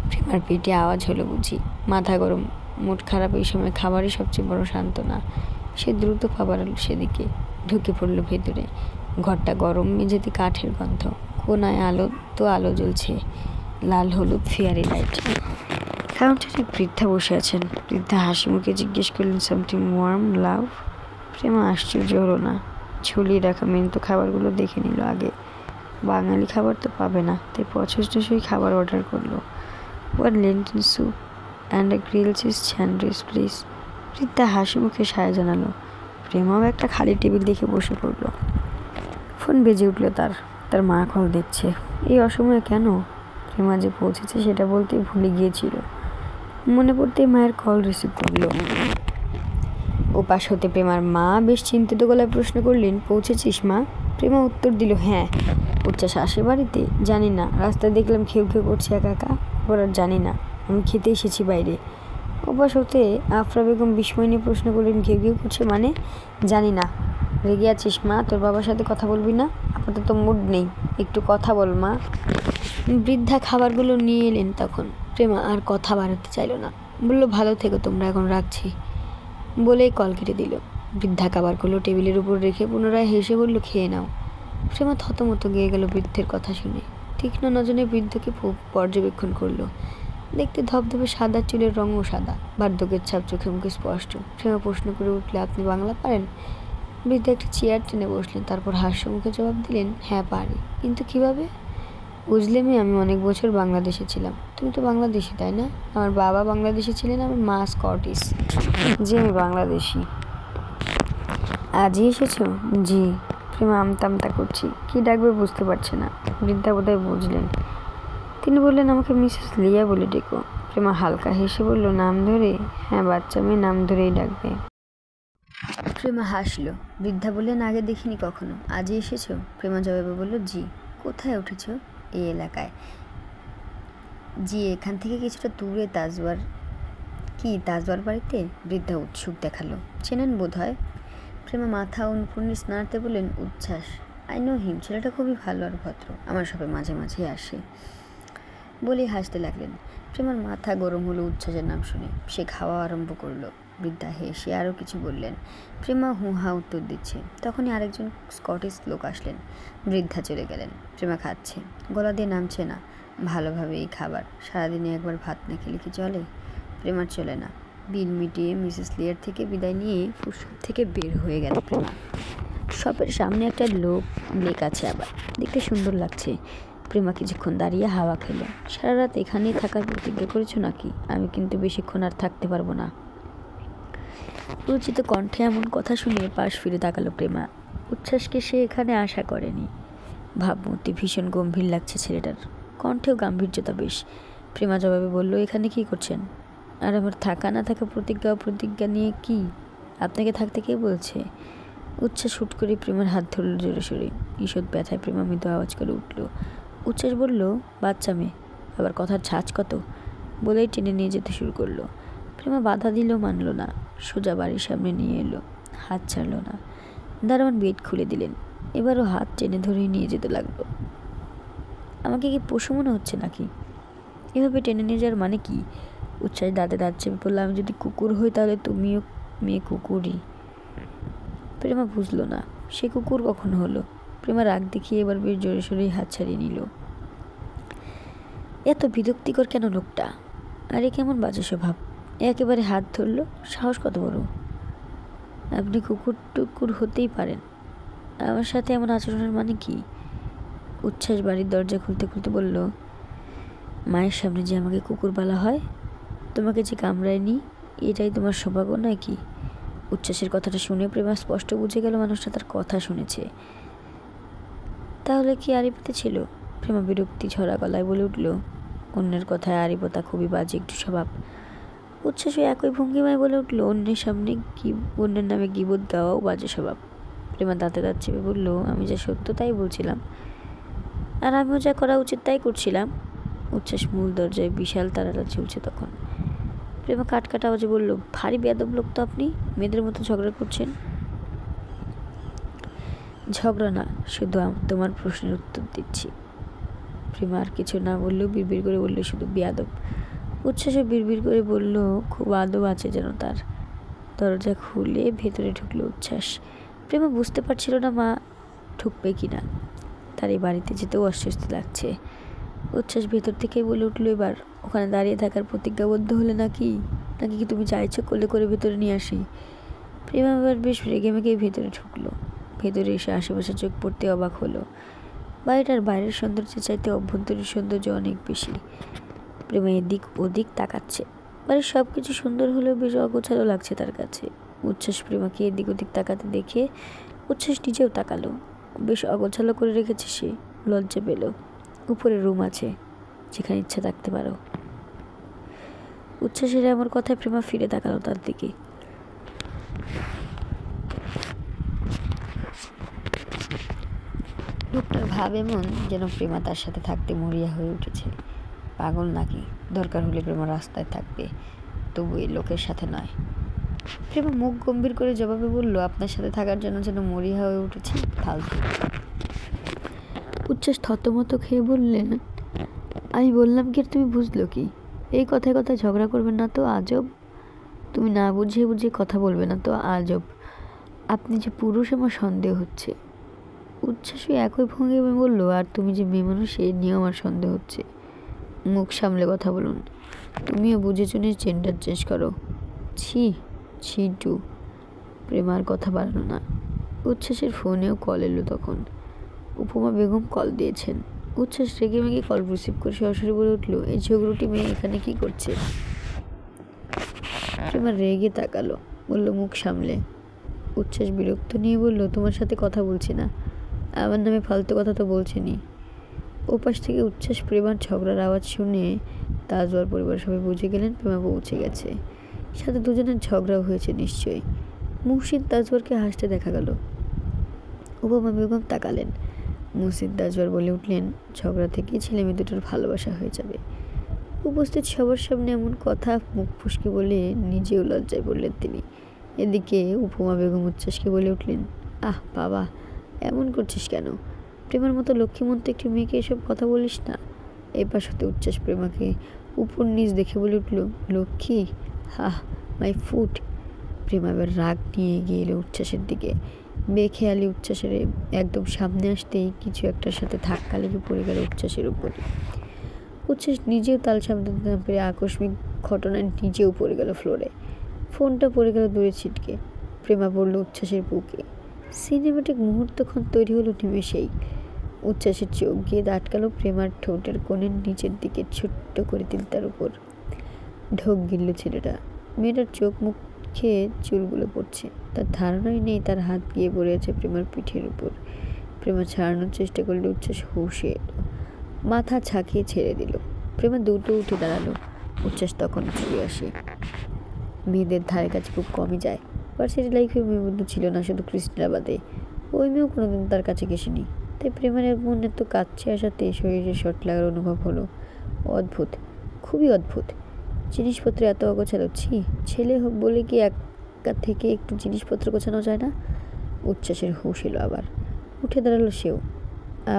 প্রেমার পেটে আওয়াজ হলো বুঝি, মাথা গরম, মুড খারাপ এই সময় খাবারই সবচেয়ে বড় সান্ত্বনা। সে দ্রুত খাবার সেদিকে ঢুকে পড়লো ভেতরে। ঘরটা গরম, মেঝেতে কাঠের গন্ধ, কোনায় আলো জ্বলছে, লাল হলুদ ফেয়ারি লাইট। কাউন্টারে বৃদ্ধা বসে আছেন। বৃদ্ধা হাসি মুখে জিজ্ঞেস করলেন, সামথিং ওয়ার্ম লাভ? প্রেমা আশ্চর্য হলো না। ঝুলিয়ে রাখা মেনু খাবারগুলো দেখে নিল আগে। বাঙালি খাবার তো পাবে না, তাই পছন্দসই খাবার অর্ডার করলো। One lentil soup and a grill cheese sandwich please. বৃদ্ধা হাসি মুখে সায় জানালো। প্রেমাও একটা খালি টেবিল দেখে বসে পড়ল। ফোন বেজে উঠল তার। তার মা কল দিচ্ছে। এই অসময়ে কেন? প্রেমা যে পৌঁছেছে সেটা বলতেই ভুলে গিয়েছিল। মনে পড়তেই মায়ের কল রিসিভ করল। ওপাশ হতে প্রেমার মা বেশ চিন্তিত গলায় প্রশ্ন করলেন, পৌঁছেছিস মা? প্রেমা উত্তর দিল, হ্যাঁ। উচ্ছ্বাস আসে বাড়িতে? জানি না, রাস্তায় দেখলাম খেউ খেউ করছে একা একা, ওরা জানি না, আমি খেতে এসেছি বাইরে। ওপাশ হতে আফরা বেগম বিস্ময় নিয়ে প্রশ্ন করলেন, ঘেউ ঘেউ করছে মানে? জানি না। রেগে আছিস মা? তোর বাবার সাথে কথা বলবি না? আপাতত মুড নেই, একটু কথা বল মা। বৃদ্ধা খাবারগুলো নিয়ে এলেন তখন। প্রেমা আর কথা বাড়াতে চাইল না, বলল, ভালো থেকো তোমরা, এখন রাখছি, বলেই কল কেটে দিল। বৃদ্ধা খাবারগুলো টেবিলের উপর রেখে পুনরায় হেসে বলল, খেয়ে নাও। প্রেমা থতমত গিয়ে গেল বৃদ্ধের কথা শুনে। তীক্ষ্ণ নজরে বৃদ্ধকে পর্যবেক্ষণ করলো। দেখতে ধবধবে সাদা, চুলের রঙও সাদা, বার্ধক্যের ছাপ চোখে মুখে স্পষ্ট। প্রেমা প্রশ্ন করে উঠলে, আপনি বাংলা পারেন? বৃদ্ধ একটা চেয়ার টেনে বসলেন, তারপর হাস্য মুখে জবাব দিলেন, হ্যাঁ পারি। কিন্তু কিভাবে? বুঝলে মেয়ে, আমি অনেক বছর বাংলাদেশে ছিলাম। তুমি তো বাংলাদেশি তাই না? আমার বাবা বাংলাদেশি ছিলেন, আমার মা স্কটিশ। জি, আমি বাংলাদেশি। আজই এসেছো? জি। প্রেমা আমতা আমতা করছি, কী ডাকবে বুঝতে পারছে না। বৃদ্ধা বোধহয় বুঝলেন। তিনি বললেন, আমাকে মিসেস লিয়া বলে ডেকো। প্রেমা হালকা হেসে বলল, নাম ধরে? হ্যাঁ, বাচ্চা মেয়ে, নাম ধরেই ডাকবে। প্রেমা হাসলো। বৃদ্ধা বললেন, আগে দেখিনি কখনো, আজই এসেছো? প্রেমা জবাবে বলল, জি। কোথায় উঠেছো? এই এলাকায়। জি, এখান থেকে কিছুটা দূরে তাজবার কি তাজবার বাড়িতে? বৃদ্ধা উৎসুক দেখালো। চেনেন বোধ হয়। প্রেমা মাথা উনপুর্নিশ নাড়তে বললেন, উচ্ছ্বাস। আই নো হিম, ছেলেটা খুবই ভালো আর ভদ্র, আমার সবে মাঝে মাঝে আসে। বলে হাসতে লাগলেন। প্রেমার মাথা গরম হলো উচ্ছ্বাসের নাম শুনে। সে খাওয়া আরম্ভ করলো। বৃদ্ধা হেসে আরও কিছু বললেন। প্রেমা হুহা উত্তর দিচ্ছে। তখনই আরেকজন স্কটিশ লোক আসলেন। বৃদ্ধা চলে গেলেন। প্রেমা খাচ্ছে, গলা দিয়ে নামছে না। ভালোভাবে এই খাবার, সারাদিনে একবার ভাত না খেলে কি চলে? প্রেমার চলে না। বিল মিটিয়ে মিসেস লিয়ার থেকে বিদায় নিয়ে ফুসফুস থেকে বের হয়ে গেল প্রেমা। শপের সামনে একটা লেক আছে, আবার দেখতে সুন্দর লাগছে। প্রেমা কিছুক্ষণ দাঁড়িয়ে হাওয়া খেলো। সারা রাত এখানেই থাকার প্রতিজ্ঞা করেছো নাকি? আমি কিন্তু বেশিক্ষণ আর থাকতে পারবো না। পরিচিত কণ্ঠে এমন কথা শুনে পাশ ফিরে তাকালো প্রেমা। উচ্ছ্বাসকে সে এখানে আশা করেনি। ভাবমূর্তি ভীষণ গম্ভীর লাগছে ছেলেটার, কণ্ঠেও গাম্ভীর্যতা বেশ। প্রেমা জবাবে বলল, এখানে কি করছেন? আর আমার থাকা না থাকা প্রতিজ্ঞা নিয়ে কি? আপনাকে থাকতে কে বলছে? উচ্ছ্বাস হুট করে প্রেমার হাত ধরল জোরে সোরে। ঈষৎ ব্যথায় প্রেমা মৃদু আওয়াজ করে উঠল। উচ্ছ্বাস বলল, বাচ্চা মেয়ে, আবার কথার ঝাঁজ কত, বলেই টেনে নিয়ে যেতে শুরু করলো। প্রেমা বাধা দিলেও মানল না। সোজা বাড়ির সামনে নিয়ে এলো, হাত ছাড়ল না। দারোয়ান গেট খুলে দিলেন। এবারও হাত টেনে ধরেই নিয়ে যেতে লাগলো। আমাকে কি পশু মনে হচ্ছে নাকি? এভাবে টেনে নিয়ে যাওয়ার মানে কি? উচ্ছ্বাস দাঁতে দাঁত চেপে বললো, আমি যদি কুকুর হই তাহলে তুমিও মেয়ে কুকুরই। প্রেমা বুঝলো না সে কুকুর কখন হলো। প্রেমা রাগ দেখিয়ে এবার বেশ জোরে সোরেই হাত ছাড়িয়ে নিল। এত বিরক্তিকর কেন লোকটা? আরে কেমন বাজে স্বভাব! একেবারে হাত ধরলো, সাহস কত বড়! আপনি কুকুর টুকুর হতেই পারেন, আমার সাথে এমন আচরণের মানে কি? উচ্ছ্বাস বাড়ির দরজা খুলতে খুলতে বলল, মায়ের সামনে যে আমাকে কুকুর বলা হয়, তোমাকে যে কামড়ায়নি, এটাই তোমার সৌভাগ্য নাকি? উচ্ছ্বাসের কথাটা শুনে প্রেমা স্পষ্ট বুঝে গেল মানুষটা তার কথা শুনেছে। তাহলে কি আড়িপাতে ছিল? প্রেমা বিরক্তি ঝরা গলায় বলে উঠল, অন্যের কথায় আড়িপাতা খুবই বাজে একটু স্বভাব। উচ্ছ্বাস একই ভঙ্গিমায় বলে উঠল, অন্যের সামনে অন্যের নামে গীবত দেওয়াও বাজে স্বভাব। প্রেমা দাঁতে দাঁত চেপে বলল, আমি যা সত্য তাই বলছিলাম, আর আমিও যা করা উচিত তাই করছিলাম। উচ্ছ্বাস মূল দরজায় বিশাল তারাটা ঝুলছে তখন। প্রেমা কাটকাটা আওয়াজে বলল, ভারী বেয়াদব লোক তো আপনি, মেয়েদের মতো ঝগড়া করছেন। ঝগড়া না, শুধু তোমার প্রশ্নের উত্তর দিচ্ছি। প্রেমা আর কিছু না বললেও বিড়বিড় করে বলল, শুধু বেয়াদব। উচ্ছ্বাসে বিড়বিড় করে বলল, খুব আদব আছে যেন তার। দরজা খুলে ভেতরে ঢুকলো উচ্ছ্বাস। প্রেমা বুঝতে পারছিল না মা ঢুকবে কিনা। তার এই বাড়িতে যেতেও অস্বস্তি লাগছে। উচ্ছ্বাস ভেতর থেকেই বলে উঠলো, এবার ওখানে দাঁড়িয়ে থাকার প্রতিজ্ঞাবদ্ধ হলে নাকি নাকি কি তুমি চাইছো কোলে করে ভেতরে নিয়ে আসি? প্রেমা এবার বেশ রেগে মেগেই ভেতরে ঢুকলো। ভেতরে এসে আশেপাশে চোখ পড়তে অবাক হলো। বাড়িটার বাইরের সৌন্দর্যের চাইতে অভ্যন্তরীণ সৌন্দর্য অনেক বেশি। প্রেমা এদিক ওদিক তাকাচ্ছে। বাড়ির সব কিছু সুন্দর হলেও বেশ অগোছালো লাগছে তার কাছে। উচ্ছ্বাস প্রেমাকে এদিক ওদিক তাকাতে দেখে উচ্ছ্বাস নিজেও তাকালো। বেশ অগোছালো করে রেখেছে সে। লজ্জা পেল। উপরে রুম আছে, যেখানে ইচ্ছা থাকতে পারো। উচ্ছ্বাসের এমন কথায় প্রেমা ফিরে তাকালো তার দিকে। লোকটার ভাব এমন যেন প্রেমা তার সাথে থাকতে মরিয়া হয়ে উঠেছে। পাগল নাকি? দরকার হলে প্রেমা রাস্তায় থাকবে, তবু এই লোকের সাথে নয়। প্রেমা মুখ গম্ভীর করে জবাবে বলল, আপনার সাথে থাকার জন্য যেন মরিয়া হয়ে উঠেছি, ফালতু। উচ্ছ্বাস থতমত খেয়ে বললেন, আমি বললাম কি আর তুমি বুঝলো কি? এই কথায় কথায় ঝগড়া করবেন না তো, আজব। তুমি না বুঝিয়ে বুঝিয়ে কথা বলবে না তো, আজব। আপনি যে পুরুষ আমার সন্দেহ হচ্ছে। উচ্ছ্বাসই একই ভঙ্গিমায় বলল, আর তুমি যে মেয়ে মানুষ এই নিয়ে আমার সন্দেহ হচ্ছে। মুখ সামলে কথা বলুন। তুমিও বুঝে শুনে জেন্ডার চেঞ্জ করো। ছি ছি টু। প্রেমার কথা বাড়ানো না। উচ্ছ্বাসের ফোনেও কল এলো তখন। উপমা বেগম কল দিয়েছেন। উচ্ছ্বাস রেগে মেগে কল রিসিভ করে সরাসরি বলে উঠল, এই ঝগড়ুটি মেয়ে এখানে কি করছে? প্রেমা রেগে তাকালো, বলল, মুখ সামলে। উচ্ছ্বাস বিরক্ত নিয়ে বলল, তোমার সাথে কথা বলছি না, আমার নামে ফালতু কথা তো বলছেনি। ওপাশ থেকে উচ্ছ্বাস প্রেমার ঝগড়ার আওয়াজ শুনে তাজওয়ার পরিবার সবাই বুঝে গেলেন প্রেমা পৌঁছে গেছে। সাথে দুজনের ঝগড়াও হয়েছে নিশ্চয়ই। মুহসিন তাজওয়ারকে হাসতে দেখা গেল। উপমা বেগম তাকালেন। মুহসিন তাজওয়ার বলে উঠলেন, ঝগড়া থেকেই ছেলে মেয়ে দুটোর ভালোবাসা হয়ে যাবে। উপস্থিত সবার সামনে এমন কথা মুখ ফসকে বলে নিজেও লজ্জায় পড়লেন তিনি। এদিকে উপমা বেগম উচ্ছ্বাসকে বলে উঠলেন, আহ বাবা, এমন করছিস কেন? প্রেমার মতো লক্ষ্মীমন্ত একটি মেয়েকে এসব কথা বলিস না। এই পাশ হতে উচ্ছ্বাস প্রেমাকে উপর নিচ দেখে বলে উঠল, লক্ষ্মী? হাহ, মাই ফুট। প্রেমা এবার রাগ নিয়ে এগিয়ে এলো উচ্ছ্বাসের দিকে। বেখেয়ালি উচ্ছ্বাসের একদম সামনে আসতেই কিছু একটার সাথে ধাক্কা লেগে পড়ে গেল উচ্ছ্বাসের উপরে। উচ্ছ্বাস নিজেও তাল সামলাতে না পেরে আকস্মিক ঘটনায় নিজেও পড়ে গেল ফ্লোরে। ফোনটা পড়ে গেল দূরে ছিটকে। প্রেমা পড়ল উচ্ছ্বাসের বুকে। সিনেমাটিক মুহূর্তক্ষণ তৈরি হলো নিমেষেই। উচ্ছ্বাসের চোখ গিয়ে আটকালো প্রেমার ঠোঁটের কোণের নিচের দিকে ছোট্ট করে তিলটার উপর। ঢোক গিলল ছেলেটা। মেয়েটার চোখ মুখ খেয়ে চুলগুলো পড়ছে। তার ধারণাই নেই তার হাত গিয়ে পড়ে আছে প্রেমার পিঠের উপর। প্রেমা ছাড়ানোর চেষ্টা করলে উচ্ছ্বাস হুঁশে এলো। মাথা ঝাঁকিয়ে ছেড়ে দিল। প্রেমা দুটো উঠে দাঁড়ালো। উচ্ছ্বাস তখন ছুটে আসে। মেয়েদের ধারে কাছে খুব কমই যায়। ভার্সিটি লাইফে মেয়ে বন্ধু ছিল না, শুধু কৃষ্ণা বাদে। ওই মেয়েও কোনোদিন তার কাছে ঘেসেনি। তাই প্রেমার মনে তো কাছে আসাতে শরীরে শর্ট লাগার অনুভব হলো। অদ্ভুত, খুবই অদ্ভুত। জিনিসপত্র এত অগোছালো, ছেলে হোক বলে কি একা থেকে একটু জিনিসপত্র গোছানো যায় না? উচ্ছ্বাসের হুঁশ এলো আবার। উঠে দাঁড়ালো সেও।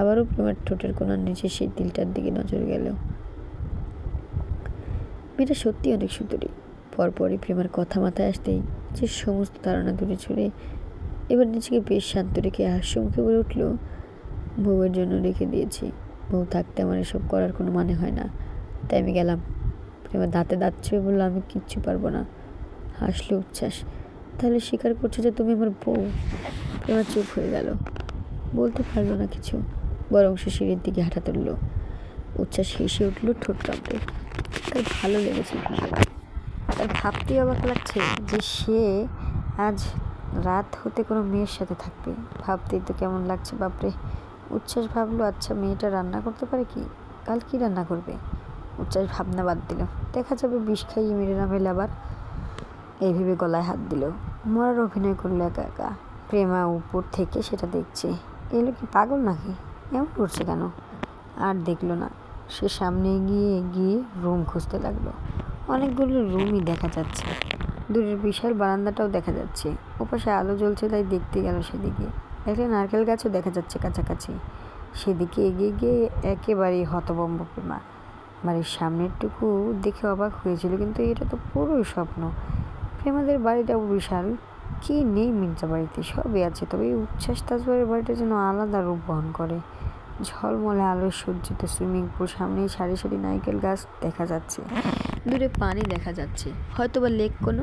আবারও প্রেমার ঠোঁটের কোণার নিচে সেই তিলটার দিকে নজর গেল। মেয়েটা সত্যি অনেক সুন্দরী। পরপরই প্রেমার কথা মাথায় আসতেই যে সমস্ত ধারণা দূরে ছুড়ে এবার নিজেকে বেশ শান্ত রেখে হাস্যমুখে বলে উঠল, বউয়ের জন্য রেখে দিয়েছি। বউ থাকতে আমার এসব করার কোনো মানে হয় না, তাই আমি গেলাম। প্রেমা দাঁতে দাঁত চেপে বললো, আমি কিচ্ছু পারবো না। হাসলো উচ্ছ্বাস, তাহলে স্বীকার করছো যে তুমি আমার বউ? প্রেমা চুপ হয়ে গেল, বলতে পারলো না কিছু, বরং সে সিঁড়ির দিকে হাঁটা তুলল। উচ্ছ্বাস হেসে উঠল ঠোঁট কামড়ে। তার ভালো লেগেছে ভীষণ। তার ভাবতেই অবাক লাগছে যে সে আজ রাত হতে কোনো মেয়ের সাথে থাকবে। ভাবতেই তো কেমন লাগছে বাপরে। উচ্ছ্বাস ভাবলো, আচ্ছা মেয়েটা রান্না করতে পারে কি? কাল কি রান্না করবে? উচ্ছ্বাস ভাবনা বাদ দিল, দেখা যাবে বিষ খাইয়ে মেরে না ফেলে আবার। এই ভেবে গলায় হাত দিল। মরার অভিনয় করলো একা একা। প্রেমা উপর থেকে সেটা দেখছে। এলো কি পাগল নাকি? এমন করছে কেন? আর দেখলো না। সে সামনে এগিয়ে গিয়ে রুম খুঁজতে লাগলো। অনেকগুলো রুমই দেখা যাচ্ছে। দূরের বিশাল বারান্দাটাও দেখা যাচ্ছে। ওপাশে আলো জ্বলছে, তাই দেখতে গেল সেদিকে। একটা নারকেল গাছও দেখা যাচ্ছে কাছাকাছি। সেদিকে এগিয়ে গিয়ে একেবারেই হতভম্ব প্রেমা। বাড়ির সামনেরটুকু দেখে অবাক হয়েছিল, কিন্তু এটা তো পুরোই স্বপ্ন। প্রেমাদের বাড়িটাও বিশাল। কি নেই মির্জা বাড়িতে? সবই আছে, তবে এই উচ্ছ্বাস তাজবাড়ির বাড়িটা যেন আলাদা রূপ বহন করে। ঝলমলে আলোয় সজ্জিত সুইমিং পুল, সামনেই সারি সারি নারকেল গাছ দেখা যাচ্ছে। দূরে পানি দেখা যাচ্ছে, হয়তো বা লেক কোনো।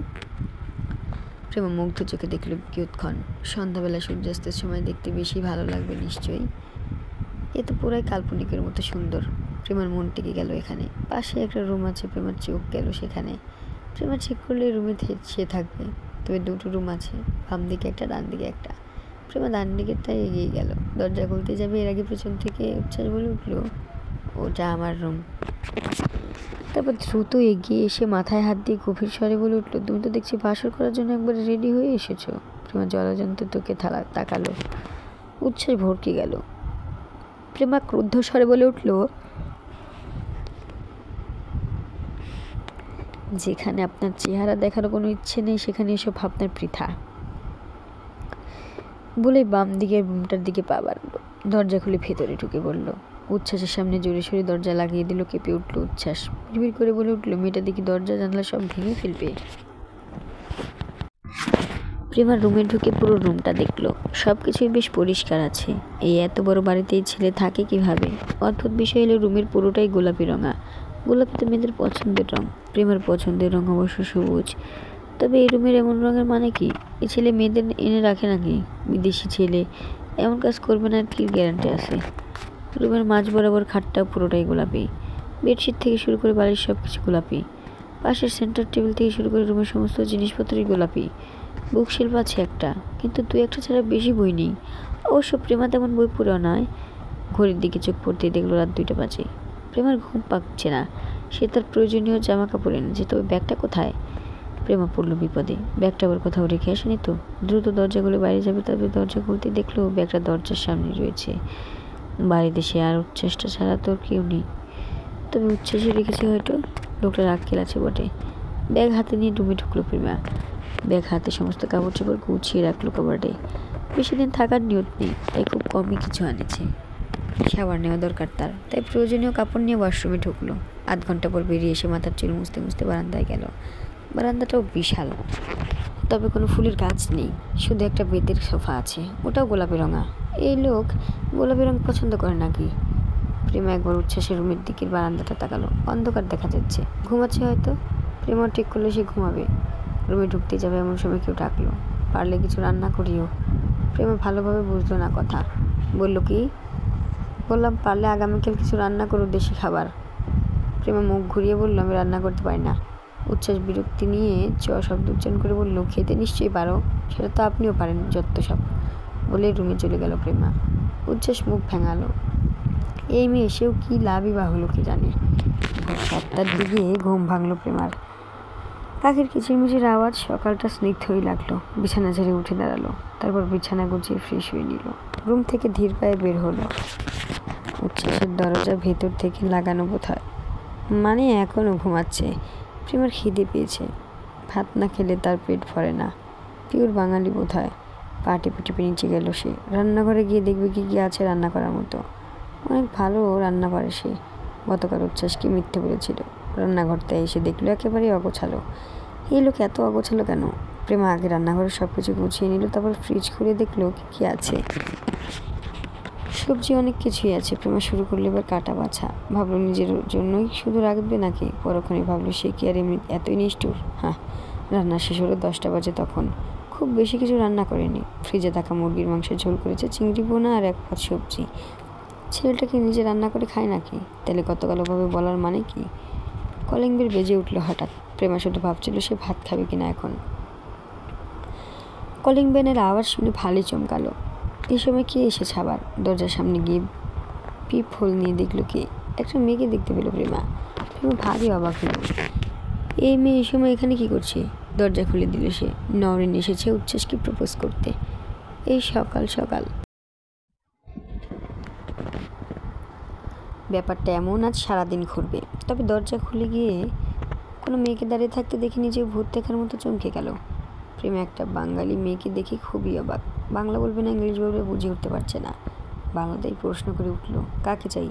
প্রেমা মুগ্ধ চোখে দেখল কিয়ৎক্ষণ। সন্ধ্যাবেলা সূর্যাস্তের সময় দেখতে বেশি ভালো লাগবে নিশ্চয়ই। এ তো পুরাই কাল্পনিকের মতো সুন্দর। প্রেমার মন টিকে গেল এখানে। পাশে একটা রুম আছে, প্রেমার চোখ গেল সেখানে। প্রেমা ঠিক করলে রুমে সে থাকবে। তবে দুটো রুম আছে, বাম দিকে একটা, ডান দিকে একটা। প্রেমা ডান দিকেরটাই এগিয়ে গেল। দরজা খুলতে যাবে, এর আগে পেছন থেকে উচ্ছ্বাস বলে উঠল, ওটা আমার রুম। তারপর দ্রুত এগিয়ে এসে মাথায় হাত দিয়ে গভীর স্বরে বলে উঠল, তুমি তো দেখছি বাসর করার জন্য একবারে রেডি হয়ে এসেছো। প্রেমা জলজন্ত তোকে তাকালো। উচ্ছ্বাস ভরকে গেল। প্রেমা ক্রুদ্ধ স্বরে বলে উঠল, যেখানে আপনার চেহারা দেখার কোনো ইচ্ছে নেই সেখানে এসব ভাবনার বৃথা। বলে বাম দিকের রুমটার দিকে পা বাড়ল। দরজা খুলে ভেতরে ঢুকে পড়ল। উচ্ছ্বাসের সামনে জোরে সোরে দরজা লাগিয়ে দিল। কেঁপে উঠল উচ্ছ্বাস। বিড়বিড় করে বলে উঠল, মেয়েটা দেখি দরজা জানলা সব ভেঙে ফেলবে। প্রেমার রুমে ঢুকে পুরো রুমটা দেখলো। সব কিছুই বেশ পরিষ্কার আছে। এই এত বড় বাড়িতে এই ছেলে থাকে কিভাবে? অদ্ভুত বিষয় হলো রুমের পুরোটাই গোলাপি রঙা। গোলাপি তো মেয়েদের পছন্দের রং। প্রেমার পছন্দের রং অবশ্য সবুজ। তবে এই রুমের এমন রঙের মানে কি? এই ছেলে মেয়েদের এনে রাখে নাকি? বিদেশি ছেলে এমন কাজ করবে না, কি গ্যারান্টি আছে? রুমের মাঝ বরাবর খাটটা পুরোটাই গোলাপি। বেডশিট থেকে শুরু করে বাড়ির সব কিছু গোলাপি। পাশের সেন্টার টেবিল থেকে শুরু করে রুমের সমস্ত জিনিসপত্রই গোলাপি। বুকশেলফ আছে একটা, কিন্তু দুই একটা ছাড়া বেশি বই নেই। অবশ্য প্রেমা তেমন বই পড়েও নয়। ঘড়ির দিকে চোখ পড়তেই দেখলো রাত 2টা বাজে। প্রেমার ঘুম পাচ্ছে না। সে তার প্রয়োজনীয় জামা কাপড় এনেছে, তবে ব্যাগটা কোথায়? প্রেমা পড়ল বিপদে। ব্যাগটা আবার কোথাও রেখে আসেনি তো? দ্রুত দরজা খুলে বাইরে যাবে, তবে দরজা খুলতে দেখলো ব্যাগটা দরজার সামনে রয়েছে। বাড়িতে সে আর উচ্ছ্বাসটা ছাড়া তোর কেউ নেই। তবে উচ্ছ্বাসে রেখেছে হয়তো। লোকটা রাগ আছে বটে। ব্যাগ হাতে নিয়ে ডুবে ঢুকলো প্রেমা। ব্যাগ হাতে সমস্ত কাপড় চোপড় গুছিয়ে রাখলো কবার্ডে। বেশি দিন থাকার নিয়ত নেই, তাই খুব কমই কিছু আনেছে। শাওয়ার নেওয়া দরকার তার, তাই প্রয়োজনীয় কাপড় নিয়ে ওয়াশরুমে ঢুকলো। আধ ঘন্টা পর বেরিয়ে এসে মাথার চুল মুছতে মুছতে বারান্দায় গেল। বারান্দাটাও বিশাল, তবে কোনো ফুলের গাছ নেই, শুধু একটা বেতের সোফা আছে, ওটাও গোলাপি রঙা। এই লোক গোলাপি রঙ পছন্দ করে নাকি? প্রেমা একবার উচ্ছ্বাসের রুমের দিকের বারান্দাটা তাকালো। অন্ধকার দেখা যাচ্ছে, ঘুমাচ্ছে হয়তো। প্রেমা ঠিক করলো সে ঘুমাবে। রুমে ঢুকতে যাবে এমন সময় কেউ ডাকলো, পারলে কিছু রান্না করিও। প্রেমা ভালোভাবে বুঝলো না কথা, বলল কি? বললাম পারলে আগামীকাল কিছু রান্না করো, দেশি খাবার। প্রেমা মুখ ঘুরিয়ে বলল, আমি রান্না করতে পারি না। উচ্ছ্বাস বিরক্তি নিয়ে শব্দ উচ্চারণ করে বলল, খেতে নিশ্চয়ই পারো, সেটা তো আপনিও পারেন, যত সব। বলে রুমে চলে গেল প্রেমা। উচ্ছ্বাস মুখ ভেঙালো। এই মেয়ে এসেও কি লাভই বা হলো কি জানে। 7টার দিকে ঘুম ভাঙলো প্রেমার। পাখির কিচিরমিচির আওয়াজ সকালটা স্নিগ্ধই লাগলো। বিছানা ঝেড়ে উঠে দাঁড়ালো, তারপর বিছানা গুছিয়ে ফ্রেশ হয়ে নিল। রুম থেকে ধীর পায়ে বের হলো। উচ্ছ্বাসের দরজা ভেতর থেকে লাগানো বোধ হয়, মানে এখনও ঘুমাচ্ছে। প্রেমার খিদে পেয়েছে, ভাত না খেলে তার পেট ভরে না। পিওর বাঙালি বোধ হয়। পা টিপে টিপে নিচে গেল সে। রান্নাঘরে গিয়ে দেখবে কি কি আছে রান্না করার মতো। অনেক ভালো রান্না পারে সে। গতকাল উচ্ছ্বাসকে মিথ্যে বলেছিল। রান্নাঘরটা এসে দেখলো একেবারেই অগোছালো। এই লোক এত অগোছালো কেন? প্রেমা আগে রান্নাঘরে সব কিছু গুছিয়ে নিল, তারপর ফ্রিজ খুলে দেখলো কি কি আছে। সবজি অনেক কিছুই আছে। প্রেমা শুরু করলো এবার কাটা বাছা। ভাবলো নিজের জন্যই শুধু রাখবে নাকি? পরক্ষণে ভাবলো সে কি আর এমনি এতই নিষ্ঠুর। হ্যাঁ, রান্না শেষ হলো 10টা বাজে তখন। খুব বেশি কিছু রান্না করেনি। ফ্রিজে থাকা মুরগির মাংসের ঝোল করেছে, চিংড়ি বোনা আর 1 পদ সবজি। ছেলেটাকে নিজে রান্না করে খায় নাকি? তাহলে গতকাল ওভাবে বলার মানে কি? কলিং বেল বেজে উঠলো হঠাৎ। প্রেমা শুধু ভাবছিল সে ভাত খাবে কিনা এখন। কলিং বেলের আওয়াজ শুনে ভালোই চমকালো। এই সময় কে এসেছে আবার? দরজার সামনে গিয়ে পিপ হোল নিয়ে দেখলো কে। একটা মেয়েকে দেখতে পেল প্রেমা। ভারী অবাক হলো। এই মেয়ে এই সময় এখানে কি করছে? দরজা খুলে দিল সে। নরেন এসেছে উচ্ছ্বাসকে প্রপোজ করতে। এই সকাল সকাল। ব্যাপারটা এমন আজ সারাদিন ঘুরবে। তবে দরজা খুলে গিয়ে কোনো মেয়েকে দাঁড়িয়ে থাকতে দেখে নিজে ভূত দেখার মতো চমকে গেল। প্রেমে একটা বাঙালি মেয়েকে দেখে খুবই অবাক। বাংলা বলবে না ইংলিশ বলবে বুঝে উঠতে পারছে না। বাংলাতেই প্রশ্ন করে উঠল, কাকে চাই?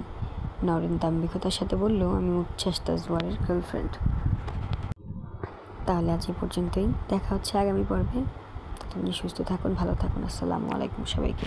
নরেন দাম্ভিকতার সাথে বলল, আমি উচ্ছ্বাস তাজওয়ারের গার্লফ্রেন্ড। তাহলে আজ এই পর্যন্তই, দেখা হচ্ছে আগামী পর্বে। ততদিন সুস্থ থাকুন, ভালো থাকুন। আসসালামু আলাইকুম সবাইকে।